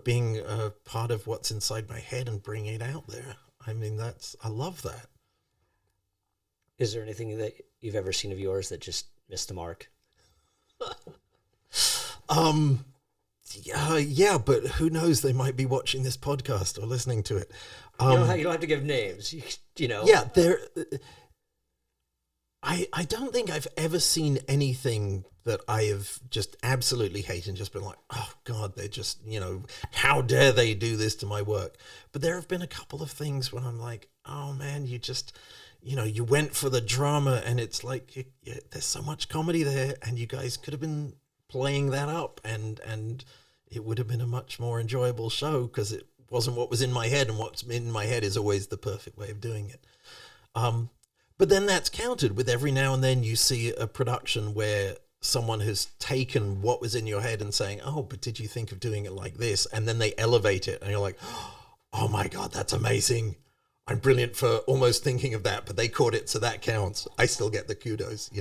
being a part of what's inside my head and bringing it out there. I mean, I love that. Is there anything that you've ever seen of yours that just missed the mark? Yeah, but who knows? They might be watching this podcast or listening to it. You don't have to give names. Yeah, I don't think I've ever seen anything that I have just absolutely hated and just been like, oh God, they're just, how dare they do this to my work? But there have been a couple of things when I'm like, oh man, you just, you went for the drama, and it's like, there's so much comedy there, and you guys could have been playing that up, and it would have been a much more enjoyable show because it wasn't what was in my head, and what's in my head is always the perfect way of doing it. But then that's countered with every now and then you see a production where someone has taken what was in your head and saying, oh, but did you think of doing it like this? And then they elevate it, and you're like, oh my God, that's amazing. I'm brilliant for almost thinking of that, but they caught it, so that counts. I still get the kudos,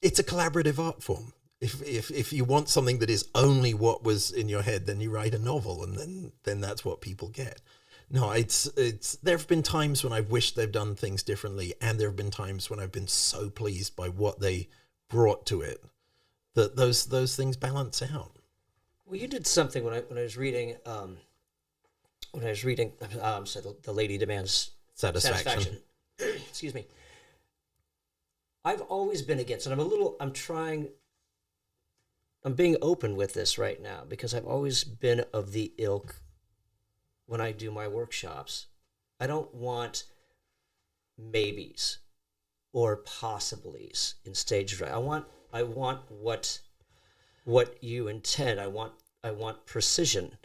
It's a collaborative art form. If you want something that is only what was in your head, then you write a novel, and then that's what people get. No, it's there have been times when I've wished they've done things differently, and there have been times when I've been so pleased by what they brought to it that those things balance out. Well, you did something when I was reading. The Lady Demands Satisfaction. Excuse me. I've always been against, and I'm being open with this right now because I've always been of the ilk when I do my workshops. I don't want maybes or possibilities in stage right. I want what you intend. I want precision.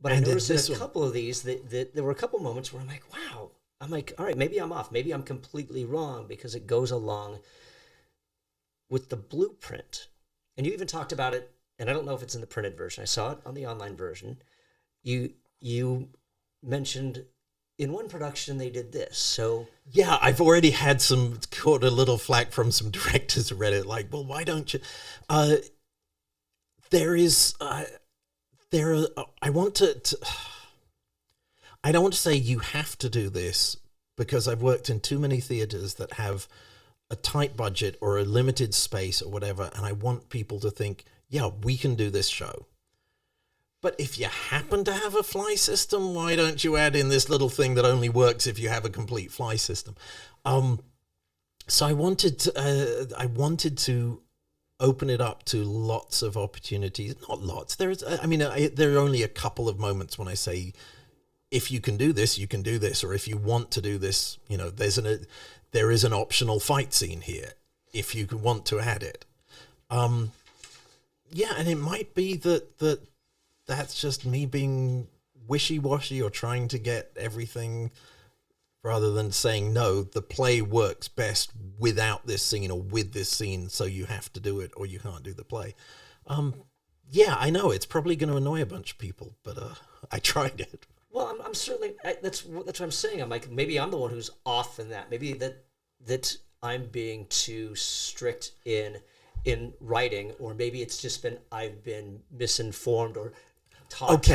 But I noticed in a couple of these that there were a couple moments where I'm like, wow. I'm like, all right, maybe I'm off. Maybe I'm completely wrong because it goes along with the blueprint. And you even talked about it, and I don't know if it's in the printed version. I saw it on the online version. You mentioned in one production they did this. So yeah, I've already had caught a little flack from some directors who read it like, well, why don't you? I don't want to say you have to do this because I've worked in too many theaters that have a tight budget or a limited space or whatever, and I want people to think, yeah, we can do this show. But if you happen to have a fly system, why don't you add in this little thing that only works if you have a complete fly system? So I wanted to open it up to lots of opportunities. Not lots. There are only a couple of moments when I say, if you can do this, you can do this, or if you want to do this, there is an optional fight scene here if you want to add it. And it might be that's just me being wishy-washy or trying to get everything rather than saying, no, the play works best without this scene or with this scene, so you have to do it or you can't do the play. I know it's probably going to annoy a bunch of people, but I tried it. Well, I'm certainly, that's what I'm saying. I'm like, maybe I'm the one who's off in that. Maybe that I'm being too strict in writing, or maybe it's just I've been misinformed or taught.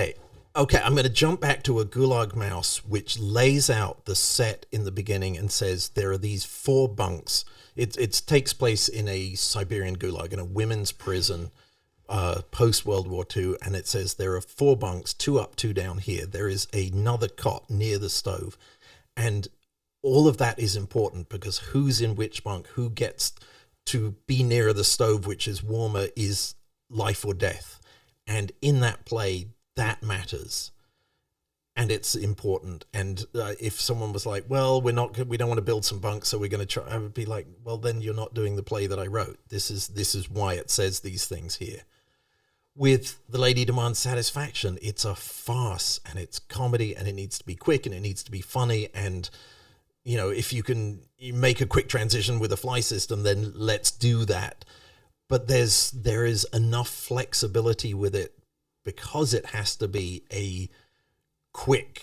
Okay, I'm going to jump back to A Gulag Mouse, which lays out the set in the beginning and says there are these 4 bunks. It takes place in a Siberian gulag, in a women's prison, post-World War II, and it says there are 4 bunks, 2 up, 2 down here. There is another cot near the stove. And all of that is important because who's in which bunk, who gets to be nearer the stove, which is warmer, is life or death. And in that play, that matters. And it's important. And if someone was like, well, we don't want to build some bunks, so we're going to try, I would be like, well, then you're not doing the play that I wrote. This is why it says these things here. With The Lady Demands Satisfaction, it's a farce and it's comedy and it needs to be quick and it needs to be funny. And, you know, if you make a quick transition with a fly system, then let's do that. But there is enough flexibility with it because it has to be a quick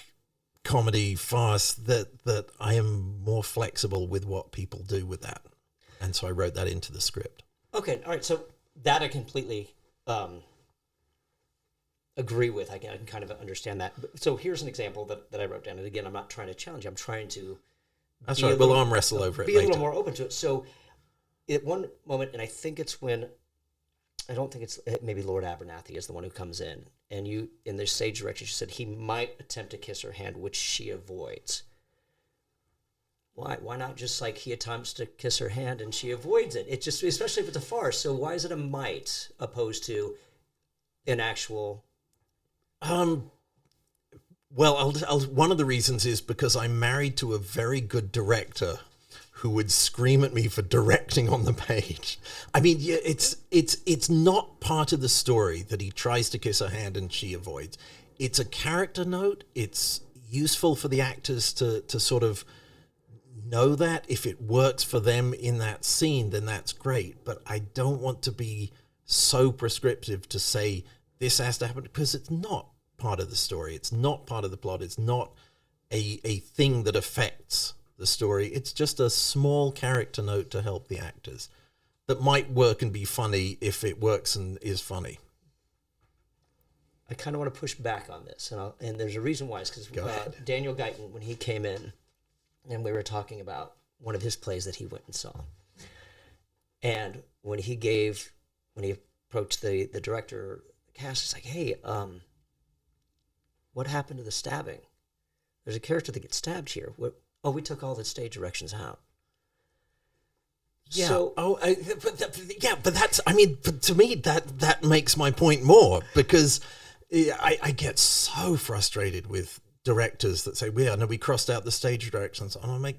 comedy farce that I am more flexible with what people do with that. And so I wrote that into the script. Okay, all right. So that I completely agree with. I can kind of understand that. So here's an example that I wrote down. And again, I'm not trying to challenge you. I'm trying to... That's right. We'll arm wrestle over it later. Be a little more open to it. So at one moment, and I think it's when... I don't think it's maybe Lord Abernathy is the one who comes in, and in the stage direction, she said he might attempt to kiss her hand, which she avoids. Why? Why not just like he attempts to kiss her hand and she avoids it? It just, especially if it's a farce. So why is it a might opposed to an actual? Well, one of the reasons is because I'm married to a very good director who would scream at me for directing on the page. I mean, yeah, it's not part of the story that he tries to kiss her hand and she avoids. It's a character note. It's useful for the actors to sort of know that. If it works for them in that scene, then that's great. But I don't want to be so prescriptive to say this has to happen because it's not part of the story. It's not part of the plot. It's not a thing that affects the story. It's just a small character note to help the actors that might work and be funny if it works and is funny. I kind of want to push back on this, and there's a reason why. It's because Daniel Guyton, when he came in, and we were talking about one of his plays that he went and saw, and when he approached the director, the cast, he's like, "Hey, what happened to the stabbing? There's a character that gets stabbed here. Oh, we took all the stage directions out." Yeah. So, but that's, I mean, to me, that makes my point more because I get so frustrated with directors that say, we crossed out the stage directions. And I'm like,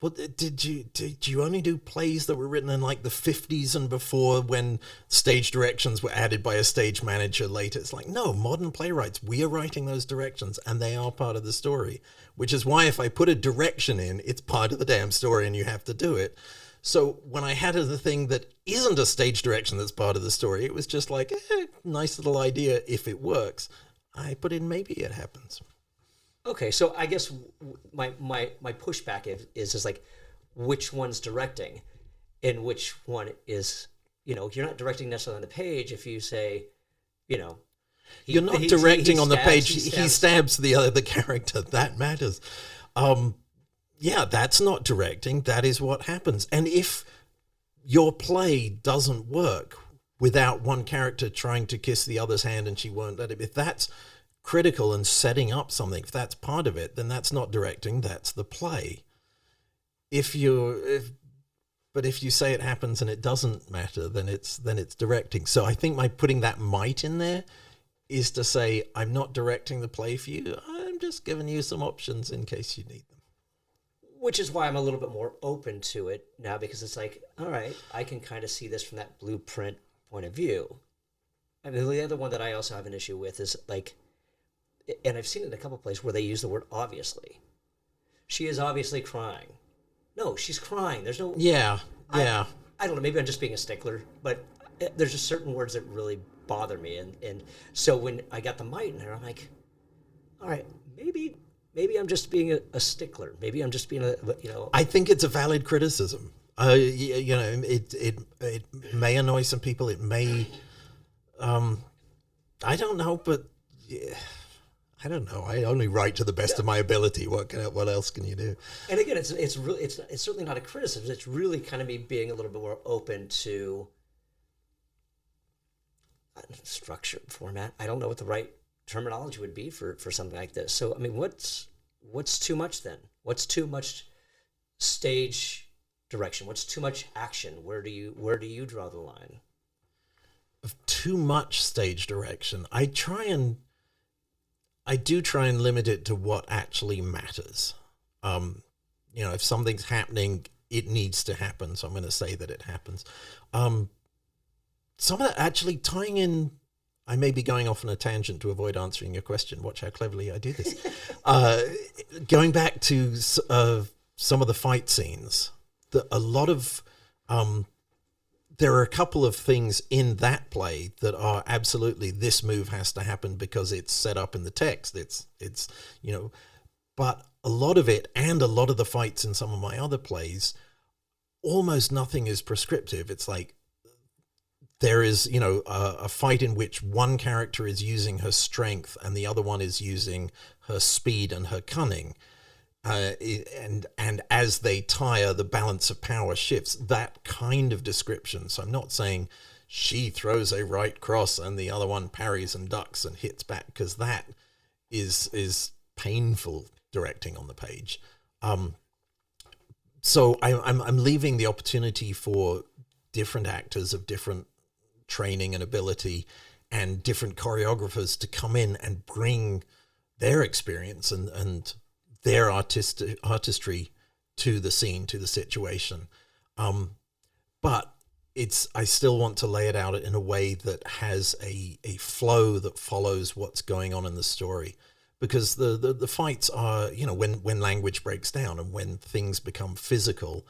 well, did you only do plays that were written in like the 50s and before when stage directions were added by a stage manager later? It's like, no, modern playwrights, we are writing those directions and they are part of the story, which is why if I put a direction in, it's part of the damn story and you have to do it. So when I had the thing that isn't a stage direction that's part of the story, it was just like, nice little idea if it works. I put in maybe it happens. Okay, so I guess my pushback is just like, which one's directing, and which one is, you're not directing necessarily on the page. If you say, you're not directing on the page. He stabs the other character. That matters. Yeah, that's not directing. That is what happens. And if your play doesn't work without one character trying to kiss the other's hand and she won't let it, if that's critical and setting up something, if that's part of it, then that's not directing, that's the play. But if you say it happens and it doesn't matter, then it's directing. So I think my putting that might in there is to say, I'm not directing the play for you, I'm just giving you some options in case you need them. Which is why I'm a little bit more open to it now, because it's like, all right, I can kind of see this from that blueprint point of view. I mean, the other one that I also have an issue with is like, and I've seen it in a couple places where they use the word obviously. She is obviously crying. No, she's crying. There's no... Yeah. I don't know, maybe I'm just being a stickler, but there's just certain words that really bother me. And so when I got the might in there, I'm like, all right, maybe I'm just being a stickler. Maybe I'm just being I think it's a valid criticism. It may annoy some people. It may... I don't know, but... Yeah. I don't know. I only write to the best of my ability. What else can you do? And again, it's really it's certainly not a criticism. It's really kind of me being a little bit more open to structure, format. I don't know what the right terminology would be for something like this. So I mean, what's too much then? What's too much stage direction? What's too much action? Where do you draw the line? Of too much stage direction, I do try and limit it to what actually matters. If something's happening, it needs to happen. So I'm going to say that it happens. Some of that actually tying in, I may be going off on a tangent to avoid answering your question. Watch how cleverly I do this. Going back to some of the fight scenes, there are a couple of things in that play that are absolutely, this move has to happen because it's set up in the text. It's but a lot of it, and a lot of the fights in some of my other plays, almost nothing is prescriptive. It's like there is, a fight in which one character is using her strength and the other one is using her speed and her cunning. And as they tire, the balance of power shifts. That kind of description. So I'm not saying she throws a right cross and the other one parries and ducks and hits back, because that is painful directing on the page. So I'm leaving the opportunity for different actors of different training and ability and different choreographers to come in and bring their experience and their artistry to the scene, to the situation. But I still want to lay it out in a way that has a flow that follows what's going on in the story. Because the fights are, when language breaks down and when things become physical,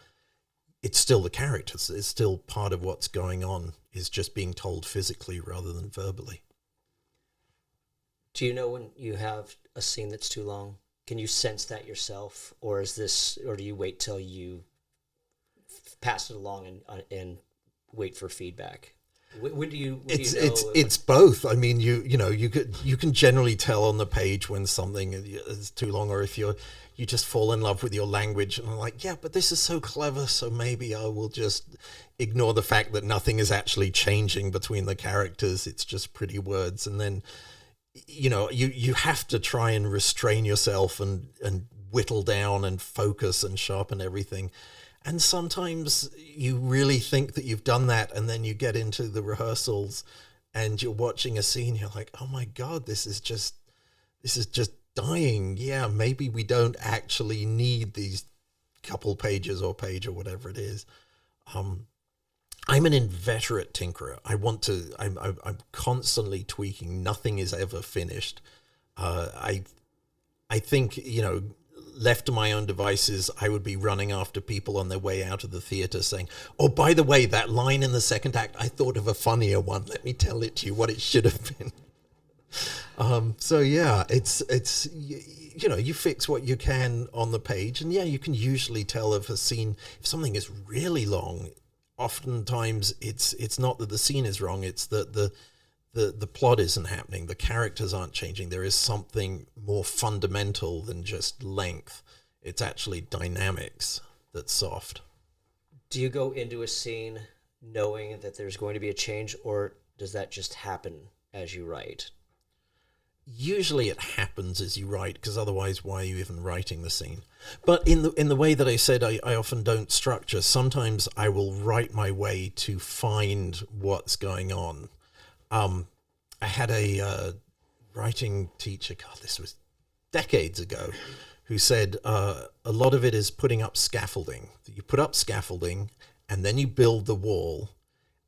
it's still the characters. It's still part of what's going on, is just being told physically rather than verbally. Do you know when you have a scene that's too long? Can you sense that yourself, or do you wait till you pass it along and wait for feedback? When do you? It's both. I mean, you can generally tell on the page when something is too long, or if you just fall in love with your language and are like, yeah, but this is so clever, so maybe I will just ignore the fact that nothing is actually changing between the characters. It's just pretty words, and then you have to try and restrain yourself and whittle down and focus and sharpen everything. And sometimes you really think that you've done that, and then you get into the rehearsals and you're watching a scene, you're like, oh my God, this is just dying. Yeah, maybe we don't actually need these couple pages or page or whatever it is. I'm an inveterate tinkerer. I'm constantly tweaking. Nothing is ever finished. I think, left to my own devices, I would be running after people on their way out of the theater saying, oh, by the way, that line in the second act, I thought of a funnier one. Let me tell it to you what it should have been. So yeah, it's you fix what you can on the page, and yeah, you can usually tell if a scene, if something is really long, oftentimes it's not that the scene is wrong, it's that the plot isn't happening, the characters aren't changing. There is something more fundamental than just length. It's actually dynamics that's soft. Do you go into a scene knowing that there's going to be a change, or does that just happen as you write? Usually it happens as you write, because otherwise why are you even writing the scene? But in the way that I said, I often don't structure. Sometimes I will write my way to find what's going on. I had a writing teacher, God, this was decades ago, who said a lot of it is putting up scaffolding. You put up scaffolding and then you build the wall.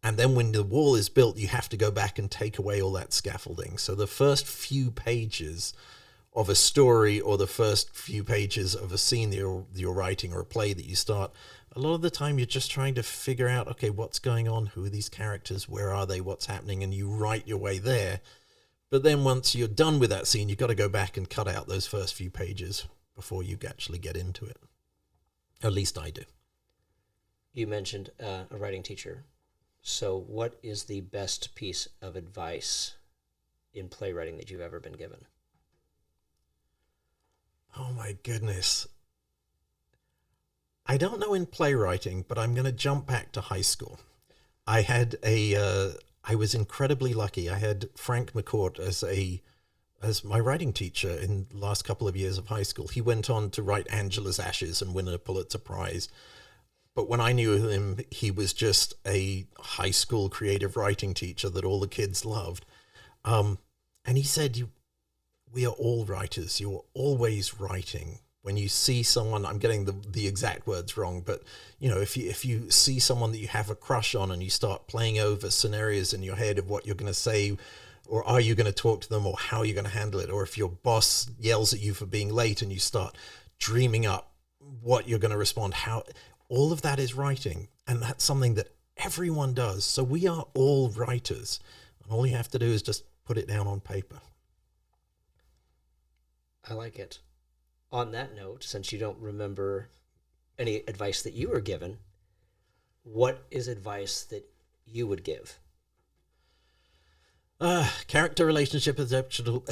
And then when the wall is built, you have to go back and take away all that scaffolding. So the first few pages of a story, or the first few pages of a scene that you're writing, or a play that you start, a lot of the time you're just trying to figure out, okay, what's going on? Who are these characters? Where are they? What's happening? And you write your way there. But then once you're done with that scene, you've got to go back and cut out those first few pages before you actually get into it. At least I do. You mentioned a writing teacher. So what is the best piece of advice in playwriting that you've ever been given? Oh my goodness. I don't know in playwriting, but I'm going to jump back to high school. I was incredibly lucky. I had Frank McCourt as my writing teacher in the last couple of years of high school. He went on to write Angela's Ashes and win a Pulitzer Prize. But when I knew him, he was just a high school creative writing teacher that all the kids loved. And he said, we are all writers. You're always writing. When you see someone, I'm getting the exact words wrong, but if you see someone that you have a crush on and you start playing over scenarios in your head of what you're going to say, or are you going to talk to them, or how you're going to handle it, or if your boss yells at you for being late and you start dreaming up what you're going to respond, how all of that is writing, and that's something that everyone does. So we are all writers, and all you have to do is just put it down on paper. I like it. On that note, since you don't remember any advice that you were given, what is advice that you would give? Character relationship is obstacle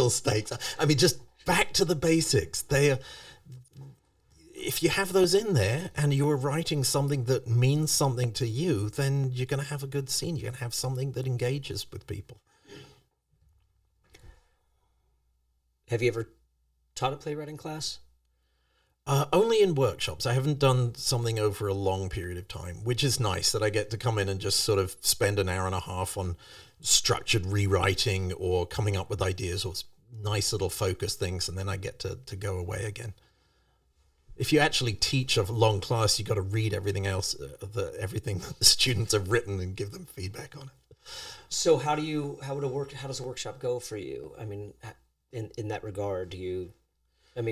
stakes. I mean, just back to the basics. If you have those in there and you're writing something that means something to you, then you're going to have a good scene. You're going to have something that engages with people. Have you ever taught a playwriting class? Only in workshops. I haven't done something over a long period of time, which is nice that I get to come in and just sort of spend an hour and a half on structured rewriting or coming up with ideas or nice little focus things, and then I get to go away again. If you actually teach a long class, you've got to read everything else, everything that the students have written and give them feedback on it. So how does a workshop go for you? I mean, in that regard,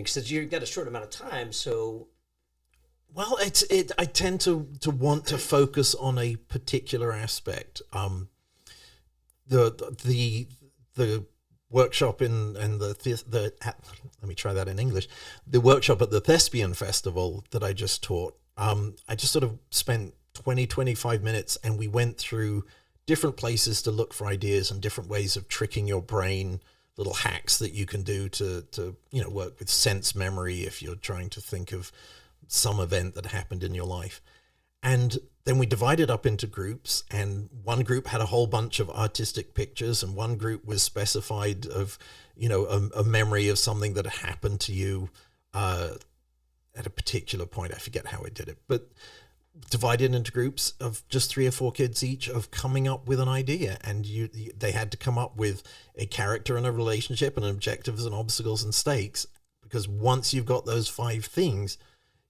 since you've got a short amount of time, so... Well, I tend to want to focus on a particular aspect. The workshop let me try that in English. The workshop at the Thespian Festival that I just taught, I just sort of spent 20-25 minutes, and we went through different places to look for ideas and different ways of tricking your brain, little hacks that you can do to work with sense memory if you're trying to think of some event that happened in your life. And then we divided up into groups, and one group had a whole bunch of artistic pictures, and one group was specified of, a memory of something that happened to you at a particular point. I forget how I did it, but divided into groups of just 3 or 4 kids each of coming up with an idea, and they had to come up with a character and a relationship and objectives and obstacles and stakes, because once you've got those 5 things,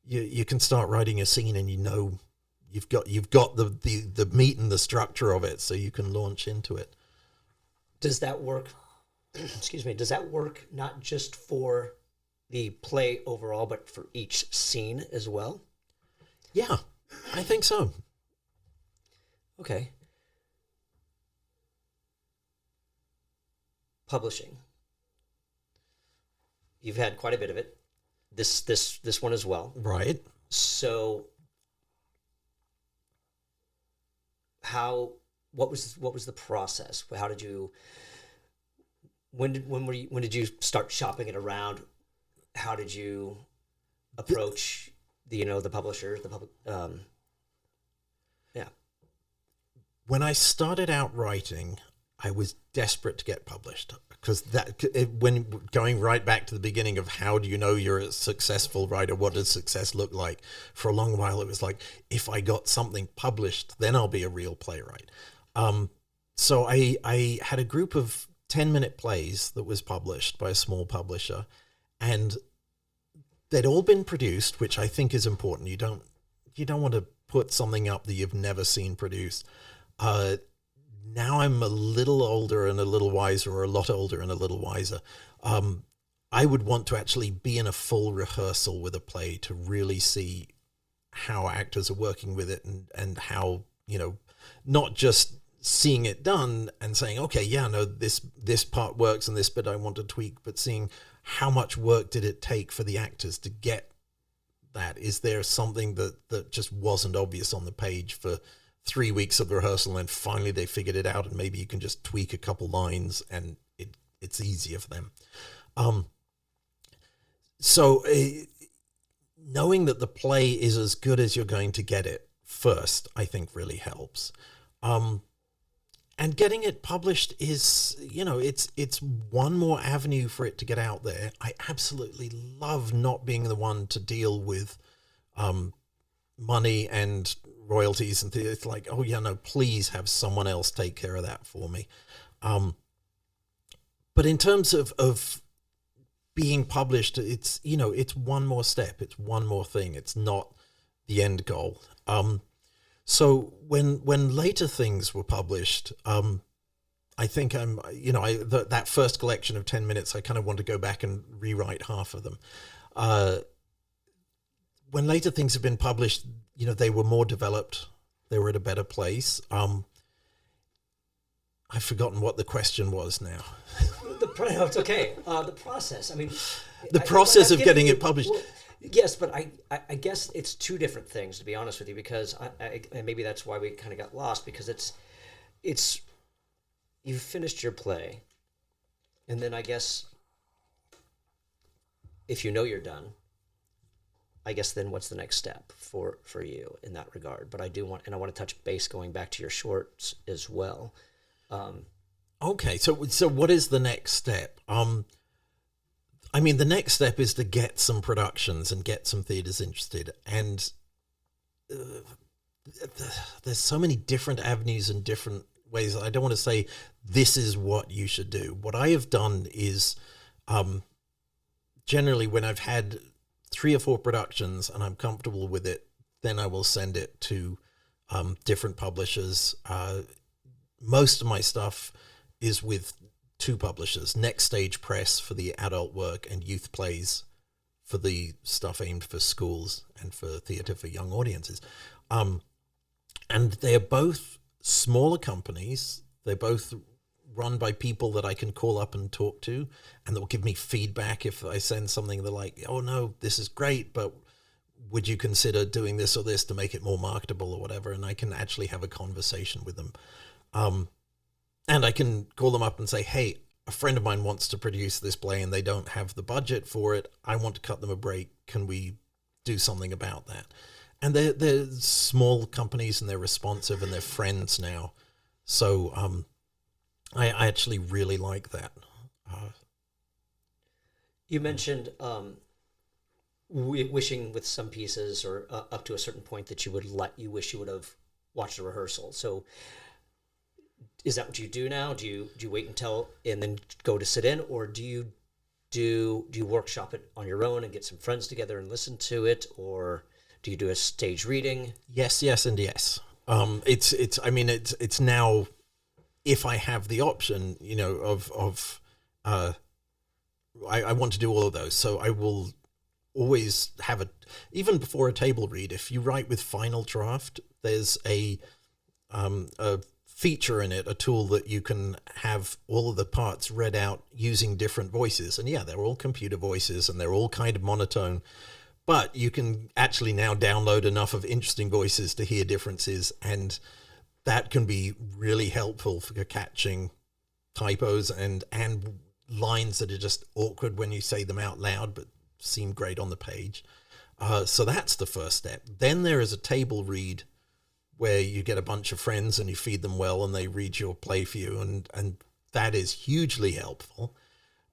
you can start writing a scene, and you've got the meat and the structure of it, so you can launch into it. Does that work? Excuse me. Does that work not just for the play overall, but for each scene as well? Yeah, I think so. Okay. Publishing. You've had quite a bit of it. This one as well. Right. So what was the process? How did you when did you start shopping it around? How did you approach the publishers, the public? Yeah. When I started out writing, I was desperate to get published, because when going right back to the beginning of how do you know you're a successful writer, what does success look like? For a long while, it was like, if I got something published, then I'll be a real playwright. So I had a group of 10-minute plays that was published by a small publisher, and they'd all been produced, which I think is important. You don't want to put something up that you've never seen produced. Now I'm a little older and a little wiser, or a lot older and a little wiser. I would want to actually be in a full rehearsal with a play to really see how actors are working with it, and how, not just seeing it done and saying, okay, yeah, no, this part works and this bit I want to tweak, but seeing how much work did it take for the actors to get that? Is there something that just wasn't obvious on the page for 3 weeks of rehearsal, and finally they figured it out, and maybe you can just tweak a couple lines and it's easier for them. So knowing that the play is as good as you're going to get it first, I think really helps. And getting it published is, it's one more avenue for it to get out there. I absolutely love not being the one to deal with money and royalties and things. It's like, oh yeah, no, please have someone else take care of that for me. But in terms of being published, it's one more step. It's one more thing. It's not the end goal. So when later things were published, I think that first collection of 10 minutes, I kind of want to go back and rewrite half of them. When later things have been published, they were more developed. They were at a better place. I've forgotten what the question was now. It's okay. The process. I mean, the process of getting it published. Well, yes, but I guess it's two different things, to be honest with you, because and maybe that's why we kind of got lost, because it's you've finished your play, and then I guess if you're done, I guess then what's the next step for you in that regard? But I want to touch base going back to your shorts as well. Okay, so what is the next step? I mean, the next step is to get some productions and get some theaters interested. And there's so many different avenues and different ways. I don't want to say this is what you should do. What I have done is generally when I've had 3 or 4 productions and I'm comfortable with it, then I will send it to different publishers. Most of my stuff is with 2 publishers, Next Stage Press for the adult work and Youth Plays for the stuff aimed for schools and for theatre for young audiences. And they're both smaller companies. They're both run by people that I can call up and talk to, and they'll give me feedback if I send something. They're like, oh no, this is great, but would you consider doing this or this to make it more marketable or whatever? And I can actually have a conversation with them. And I can call them up and say, hey, a friend of mine wants to produce this play and they don't have the budget for it. I want to cut them a break. Can we do something about that? And they're small companies and they're responsive and they're friends now. So I actually really like that. You mentioned wishing with some pieces or up to a certain point that you wish you would have watched a rehearsal. So is that what you do now? Do you wait until and then go to sit in, or do you workshop it on your own and get some friends together and listen to it, or do you do a stage reading? Yes, and yes. It's now, if I have the option, I want to do all of those. So I will always have even before a table read, if you write with Final Draft, there's a feature in it, a tool that you can have all of the parts read out using different voices. And yeah, they're all computer voices and they're all kind of monotone, but you can actually now download enough of interesting voices to hear differences. And that can be really helpful for catching typos and lines that are just awkward when you say them out loud, but seem great on the page. So that's the first step. Then there is a table read where you get a bunch of friends and you feed them well and they read your play for you. And that is hugely helpful.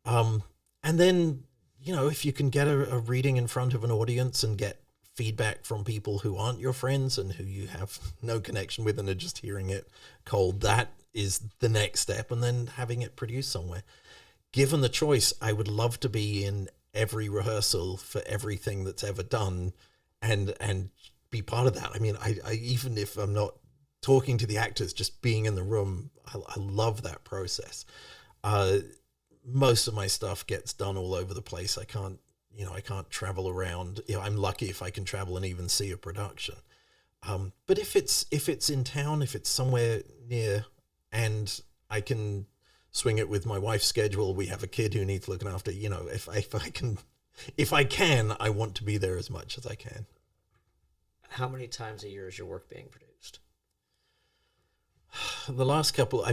And then, if you can get a reading in front of an audience and get feedback from people who aren't your friends and who you have no connection with and are just hearing it cold, that is the next step. And then having it produced somewhere. Given the choice, I would love to be in every rehearsal for everything that's ever done and be part of that. I mean, I even if I'm not talking to the actors, just being in the room, I love that process. Most of my stuff gets done all over the place. I can't travel around. I'm lucky if I can travel and even see a production. But if it's in town, if it's somewhere near, and I can swing it with my wife's schedule, we have a kid who needs looking after. If I can, I want to be there as much as I can. How many times a year is your work being produced? The last couple,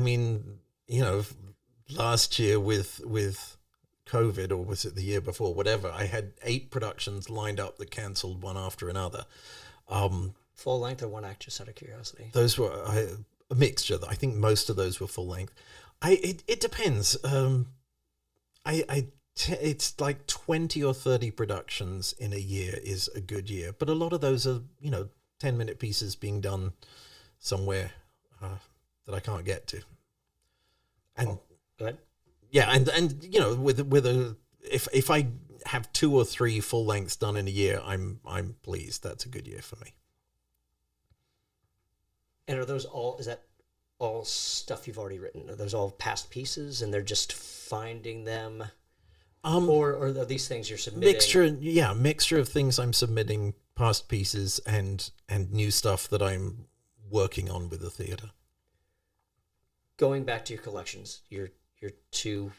last year with COVID, or was it the year before, whatever, I had 8 productions lined up that cancelled one after another. Full length or one act, just out of curiosity? Those were a mixture. I think most of those were full length. It depends. It's like 20 or 30 productions in a year is a good year, but a lot of those are 10-minute pieces being done somewhere that I can't get to. And go ahead. Yeah, and if I have 2 or 3 full lengths done in a year, I'm pleased. That's a good year for me. And is that all stuff you've already written? Are those all past pieces and they're just finding them? Or are these things you're submitting? Mixture of things I'm submitting, past pieces and new stuff that I'm working on with the theatre. Going back to your collections, your 2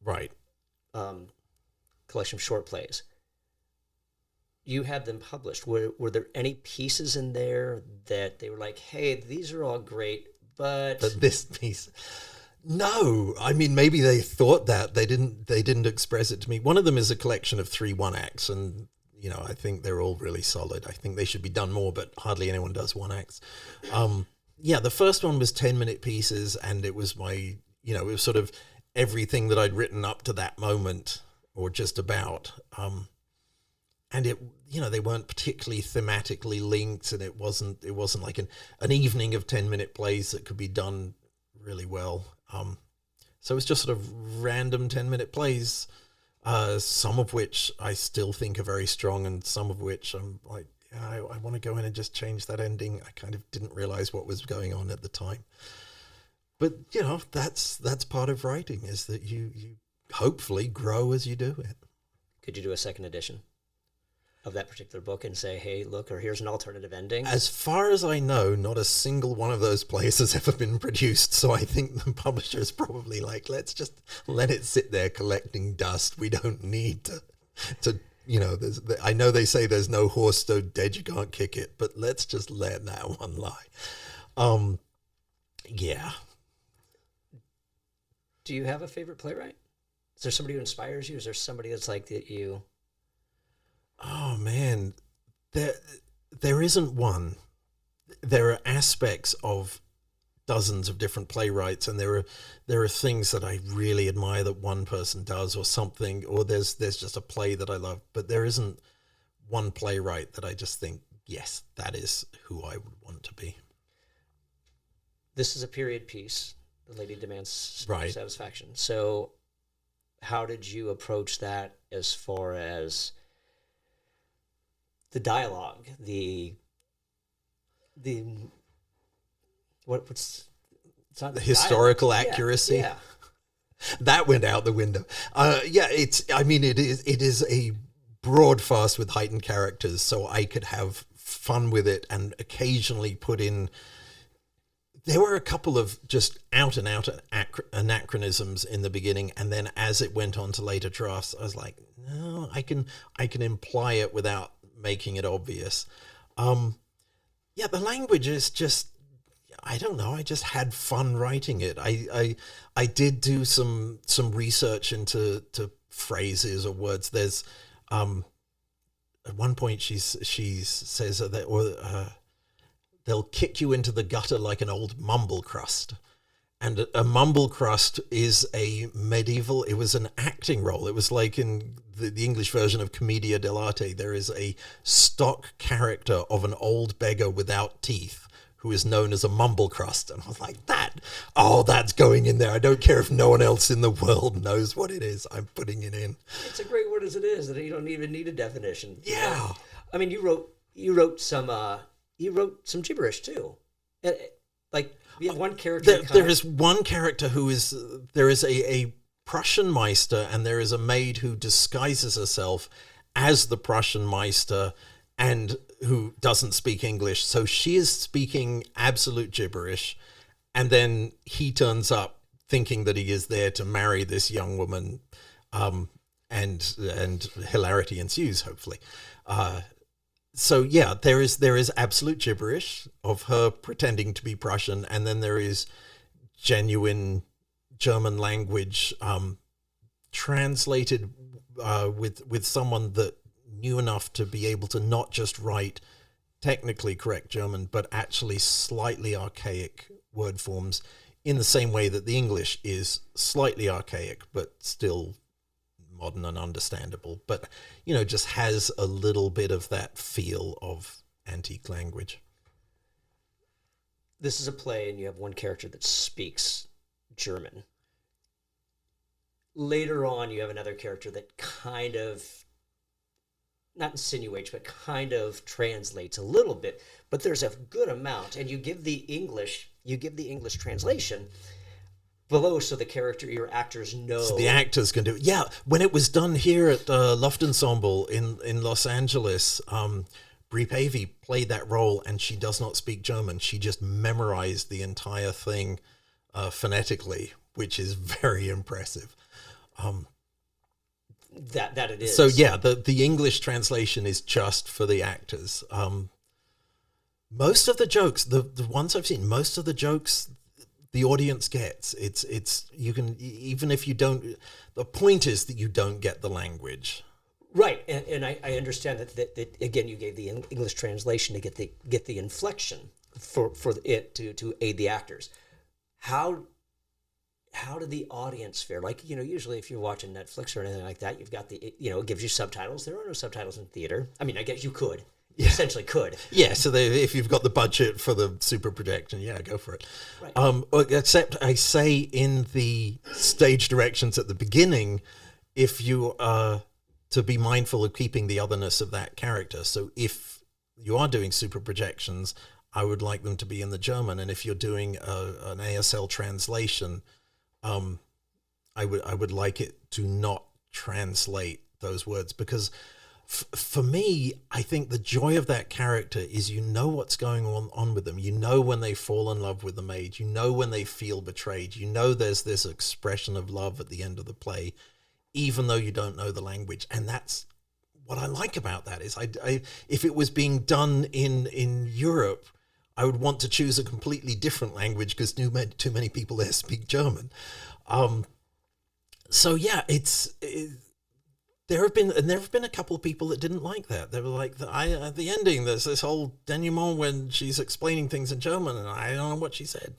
right collection of short plays, you had them published. Were there any pieces in there that they were like, hey, these are all great, but this piece? No, I mean, maybe they thought that. They didn't express it to me. One of them is a collection of 3 one-acts, and I think they're all really solid. I think they should be done more, but hardly anyone does one-acts. The first one was 10-minute pieces, and it was it was sort of everything that I'd written up to that moment, or just about. And they weren't particularly thematically linked, and it wasn't like an evening of 10-minute plays that could be done really well. So it was just sort of random 10-minute plays, some of which I still think are very strong, and some of which I'm like, I want to go in and just change that ending. I kind of didn't realize what was going on at the time. But, that's part of writing, is that you hopefully grow as you do it. Could you do a second edition of that particular book and say, hey, look, or here's an alternative ending? As far as I know, not a single one of those plays has ever been produced. So I think the publisher is probably like, let's just let it sit there collecting dust. We don't need to I know they say there's no horse so dead you can't kick it, but let's just let that one lie. Yeah. Do you have a favorite playwright? Is there somebody who inspires you? Is there somebody that's like that you... Oh man, there isn't one. There are aspects of dozens of different playwrights, and there are things that I really admire that one person does, or something, or there's just a play that I love, but there isn't one playwright that I just think, yes, that is who I would want to be. This is a period piece. The lady demands satisfaction. So how did you approach that as far as the dialogue, the historical accuracy? Yeah. That went out the window. It is a broad farce with heightened characters, so I could have fun with it and occasionally put in. There were a couple of just out and out anachronisms in the beginning, and then as it went on to later drafts, I was like, no, I can imply it without making it obvious. The language is just, I don't know, I just had fun writing it. I did do some research into phrases or words. There's at one point she says that they'll kick you into the gutter like an old mumble crust. And a mumble crust is it was an acting role. It was like in the English version of Commedia dell'arte, there is a stock character of an old beggar without teeth who is known as a mumble crust. And I was like, that's going in there. I don't care if no one else in the world knows what it is. I'm putting it in. It's a great word as it is, that you don't even need a definition. Yeah. I mean, you wrote some gibberish too. Like, you have one character. There is one character there is a Prussian Meister, and there is a maid who disguises herself as the Prussian Meister and who doesn't speak English. So she is speaking absolute gibberish, and then he turns up thinking that he is there to marry this young woman, and hilarity ensues, hopefully. So yeah, there is absolute gibberish of her pretending to be Prussian, and then there is genuine German language translated with someone that knew enough to be able to not just write technically correct German, but actually slightly archaic word forms in the same way that the English is slightly archaic, but still modern and understandable, but, you know, just has a little bit of that feel of antique language. This is a play and you have one character that speaks German. Later on, you have another character that kind of, not insinuates, but kind of translates a little bit, but there's a good amount, and you give the English translation below so the character, your actors know. So the actors can do it. Yeah, when it was done here at Luft Ensemble in Los Angeles, Brie Pavey played that role, and she does not speak German. She just memorized the entire thing phonetically, which is very impressive. That it is. So yeah, the English translation is just for the actors. Most of the jokes, the ones I've seen, most of the jokes the audience gets. It's you can, even if you don't, the point is that you don't get the language. Right, and I understand that again, you gave the English translation to get the inflection for it to aid the actors. How did the audience fare? Like, you know, usually if you're watching Netflix or anything like that, you've got it gives you subtitles. There are no subtitles in theater. I mean, I guess you could. You essentially could. Yeah, so if you've got the budget for the super projection, yeah, go for it. Right. Except I say in the stage directions at the beginning, if you are to be mindful of keeping the otherness of that character. So if you are doing super projections, I would like them to be in the German. And if you're doing an ASL translation, I would like it to not translate those words, because for me, I think the joy of that character is you know what's going on with them. You know when they fall in love with the maid. You know when they feel betrayed. You know there's this expression of love at the end of the play, even though you don't know the language. And that's what I like about that is I if it was being done in Europe, I would want to choose a completely different language because too many people there speak German. So yeah, there have been a couple of people that didn't like that. They were like, at the ending, there's this whole denouement when she's explaining things in German, and I don't know what she said.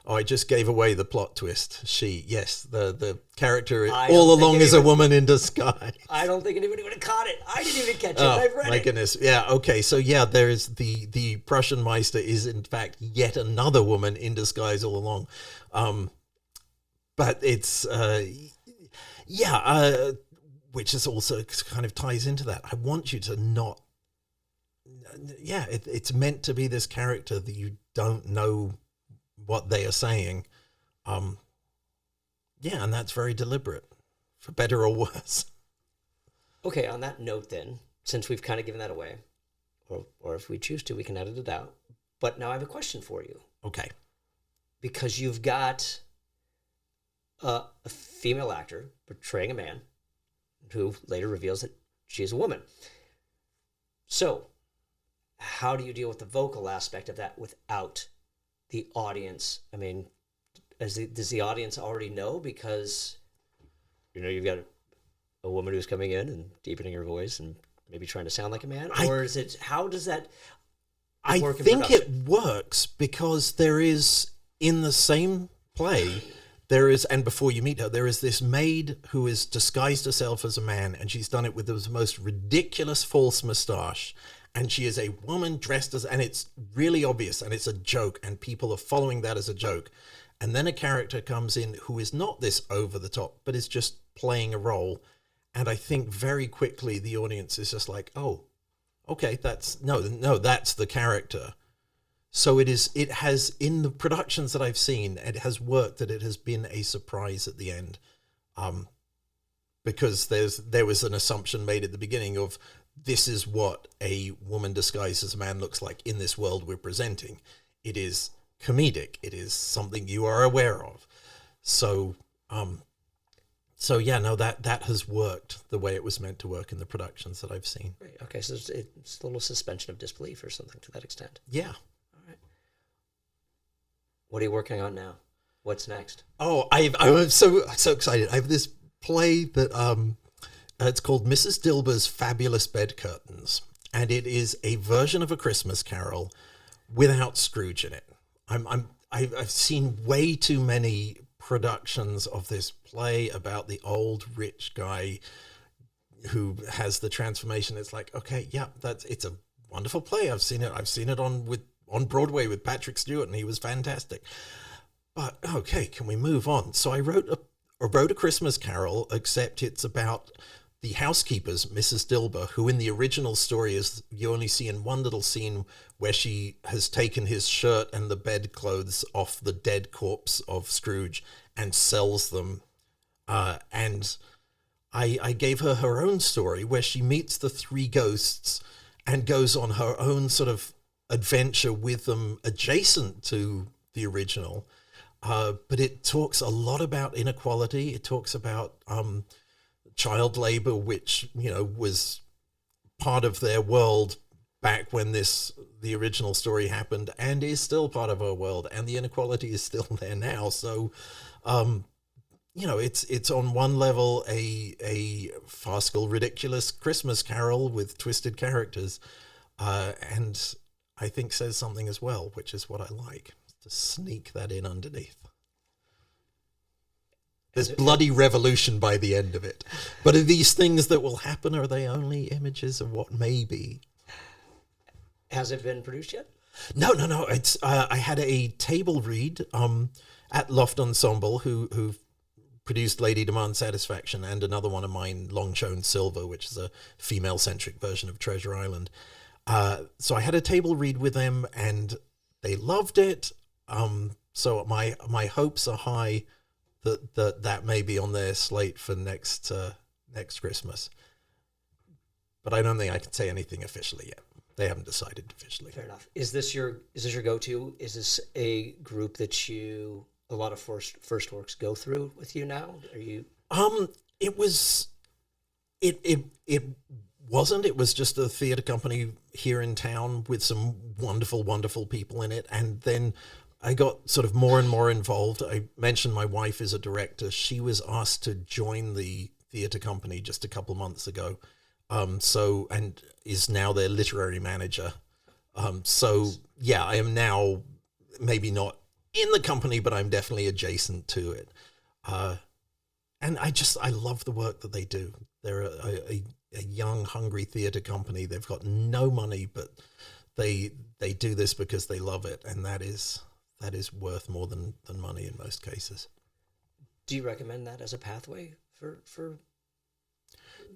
Oh, I just gave away the plot twist. The character all along is a woman in disguise. I don't think anybody would have caught it. I didn't even catch it. I've read it. My goodness. Yeah, okay. So yeah, there's the Prussian Meister is in fact yet another woman in disguise all along. But it's, which is also kind of ties into that. I want you to not, it's meant to be this character that you don't know what they are saying. And that's very deliberate, for better or worse. Okay, on that note then, since we've kind of given that away, or if we choose to, we can edit it out. But now I have a question for you. Okay. Because you've got a female actor portraying a man who later reveals that she's a woman. So how do you deal with the vocal aspect of that without the audience? I mean, does the audience already know? Because, you've got a woman who's coming in and deepening her voice and maybe trying to sound like a man? Or is it, how does that work in production? I think it works because there is, in the same play, there is, and before you meet her, there is this maid who has disguised herself as a man, and she's done it with the most ridiculous false moustache. And she is a woman dressed as, and it's really obvious, and it's a joke, and people are following that as a joke. And then a character comes in who is not this over the top, but is just playing a role. And I think very quickly the audience is just like, oh, okay, that's the character. So it has, in the productions that I've seen, it has worked that it has been a surprise at the end. Because there was an assumption made at the beginning of, this is what a woman disguised as a man looks like in this world we're presenting. It is comedic. It is something you are aware of. So that has worked the way it was meant to work in the productions that I've seen. Right. Okay, so it's a little suspension of disbelief or something to that extent. Yeah. What are you working on now? What's next? Oh, I'm so excited. I have this play that it's called Mrs. Dilber's Fabulous Bed Curtains, and it is a version of A Christmas Carol without Scrooge in it. I've seen way too many productions of this play about the old rich guy who has the transformation. It's like, okay, yeah, it's a wonderful play. I've seen it on Broadway with Patrick Stewart, and he was fantastic. But okay, can we move on? So I wrote a Christmas Carol, except it's about the housekeepers, Mrs. Dilber, who in the original story is you only see in one little scene where she has taken his shirt and the bedclothes off the dead corpse of Scrooge and sells them. And I gave her own story where she meets the three ghosts and goes on her own sort of adventure with them adjacent to the original. But it talks a lot about inequality. It talks about child labor, which, was part of their world back when the original story happened, and is still part of our world, and the inequality is still there now. So, it's on one level a farcical, ridiculous Christmas Carol with twisted characters, and I think says something as well, which is what I like, to sneak that in underneath. There's bloody revolution by the end of it. But are these things that will happen, or are they only images of what may be? Has it been produced yet? No. It's I had a table read at Loft Ensemble, who produced Lady Demand Satisfaction, and another one of mine, Joan Silver, which is a female-centric version of Treasure Island. So I had a table read with them, and they loved it. So my hopes are high that may be on their slate for next Christmas. But I don't think I can say anything officially yet. They haven't decided officially. Fair enough. Is this your go-to? Is this a group that a lot of first works go through with you now? Are you? It wasn't. It was just a theater company here in town with some wonderful, wonderful people in it, and then I got sort of more and more involved. I mentioned my wife is a director. She was asked to join the theater company just a couple months ago. And is now their literary manager. Yeah, I am now maybe not in the company, but I'm definitely adjacent to it. And I love the work that they do. They're a young, hungry theater company. They've got no money, but they do this because they love it. And that is worth more than money in most cases. Do you recommend that as a pathway for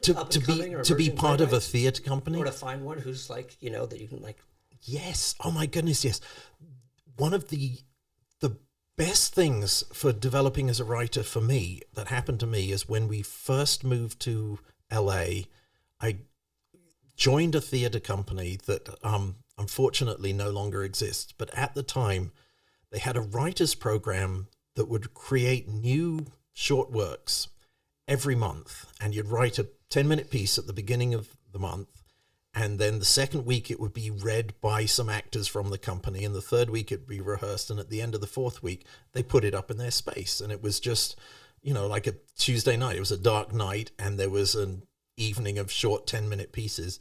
to be part of a theater company, or to find one who's like, that you can like? Yes. Oh my goodness, yes. One of the best things for developing as a writer for me that happened to me is when we first moved to LA, I joined a theater company that unfortunately no longer exists. But at the time, they had a writer's program that would create new short works every month, and you'd write a 10-minute piece at the beginning of the month, and then the second week it would be read by some actors from the company, and the third week it'd be rehearsed, and at the end of the fourth week they put it up in their space. And it was just, like a Tuesday night. It was a dark night, and there was an evening of short 10-minute pieces.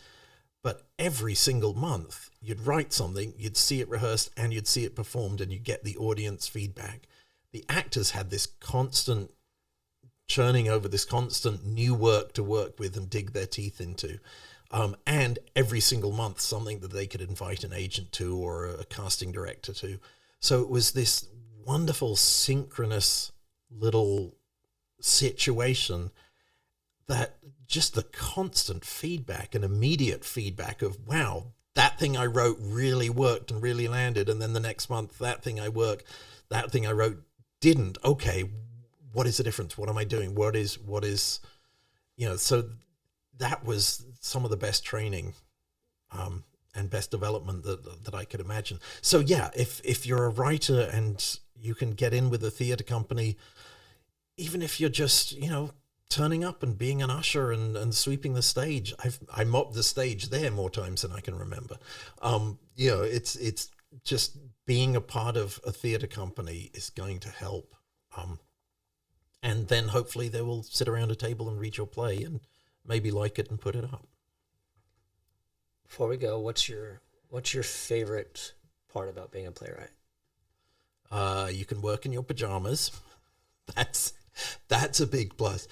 But every single month you'd write something, you'd see it rehearsed, and you'd see it performed, and you get the audience feedback. The actors had this constant churning over, this constant new work to work with and dig their teeth into. And every single month, something that they could invite an agent to or a casting director to. So it was this wonderful synchronous little situation that just the constant feedback and immediate feedback of, wow, that thing I wrote really worked and really landed. And then the next month, that thing I wrote didn't. Okay, what is the difference? What am I doing? What is, so that was some of the best training and best development that I could imagine. So yeah, if you're a writer and you can get in with a theater company, even if you're just, turning up and being an usher and sweeping the stage. I mopped the stage there more times than I can remember. It's just being a part of a theater company is going to help. And then hopefully they will sit around a table and read your play and maybe like it and put it up. Before we go, what's your favorite part about being a playwright? You can work in your pajamas. That's a big plus.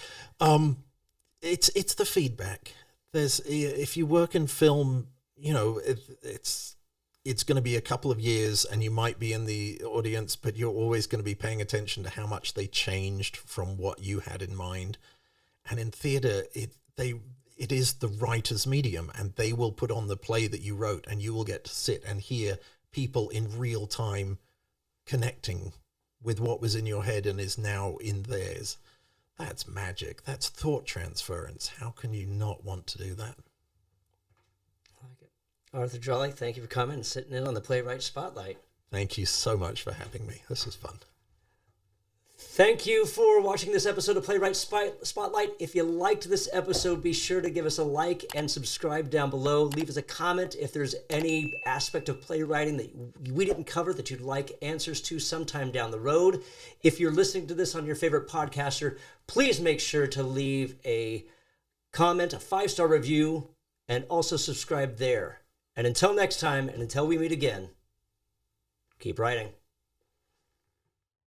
It's the feedback. If you work in film, it's going to be a couple of years and you might be in the audience, but you're always going to be paying attention to how much they changed from what you had in mind. And in theater, it is the writer's medium, and they will put on the play that you wrote, and you will get to sit and hear people in real time connecting with what was in your head and is now in theirs. That's magic. That's thought transference. How can you not want to do that? I like it. Arthur Jolly, thank you for coming and sitting in on the Playwright Spotlight. Thank you so much for having me. This was fun. Thank you for watching this episode of Playwright Spotlight. If you liked this episode, be sure to give us a like and subscribe down below. Leave us a comment if there's any aspect of playwriting that we didn't cover that you'd like answers to sometime down the road. If you're listening to this on your favorite podcaster, please make sure to leave a comment, a 5-star review, and also subscribe there. And until next time, and until we meet again, keep writing.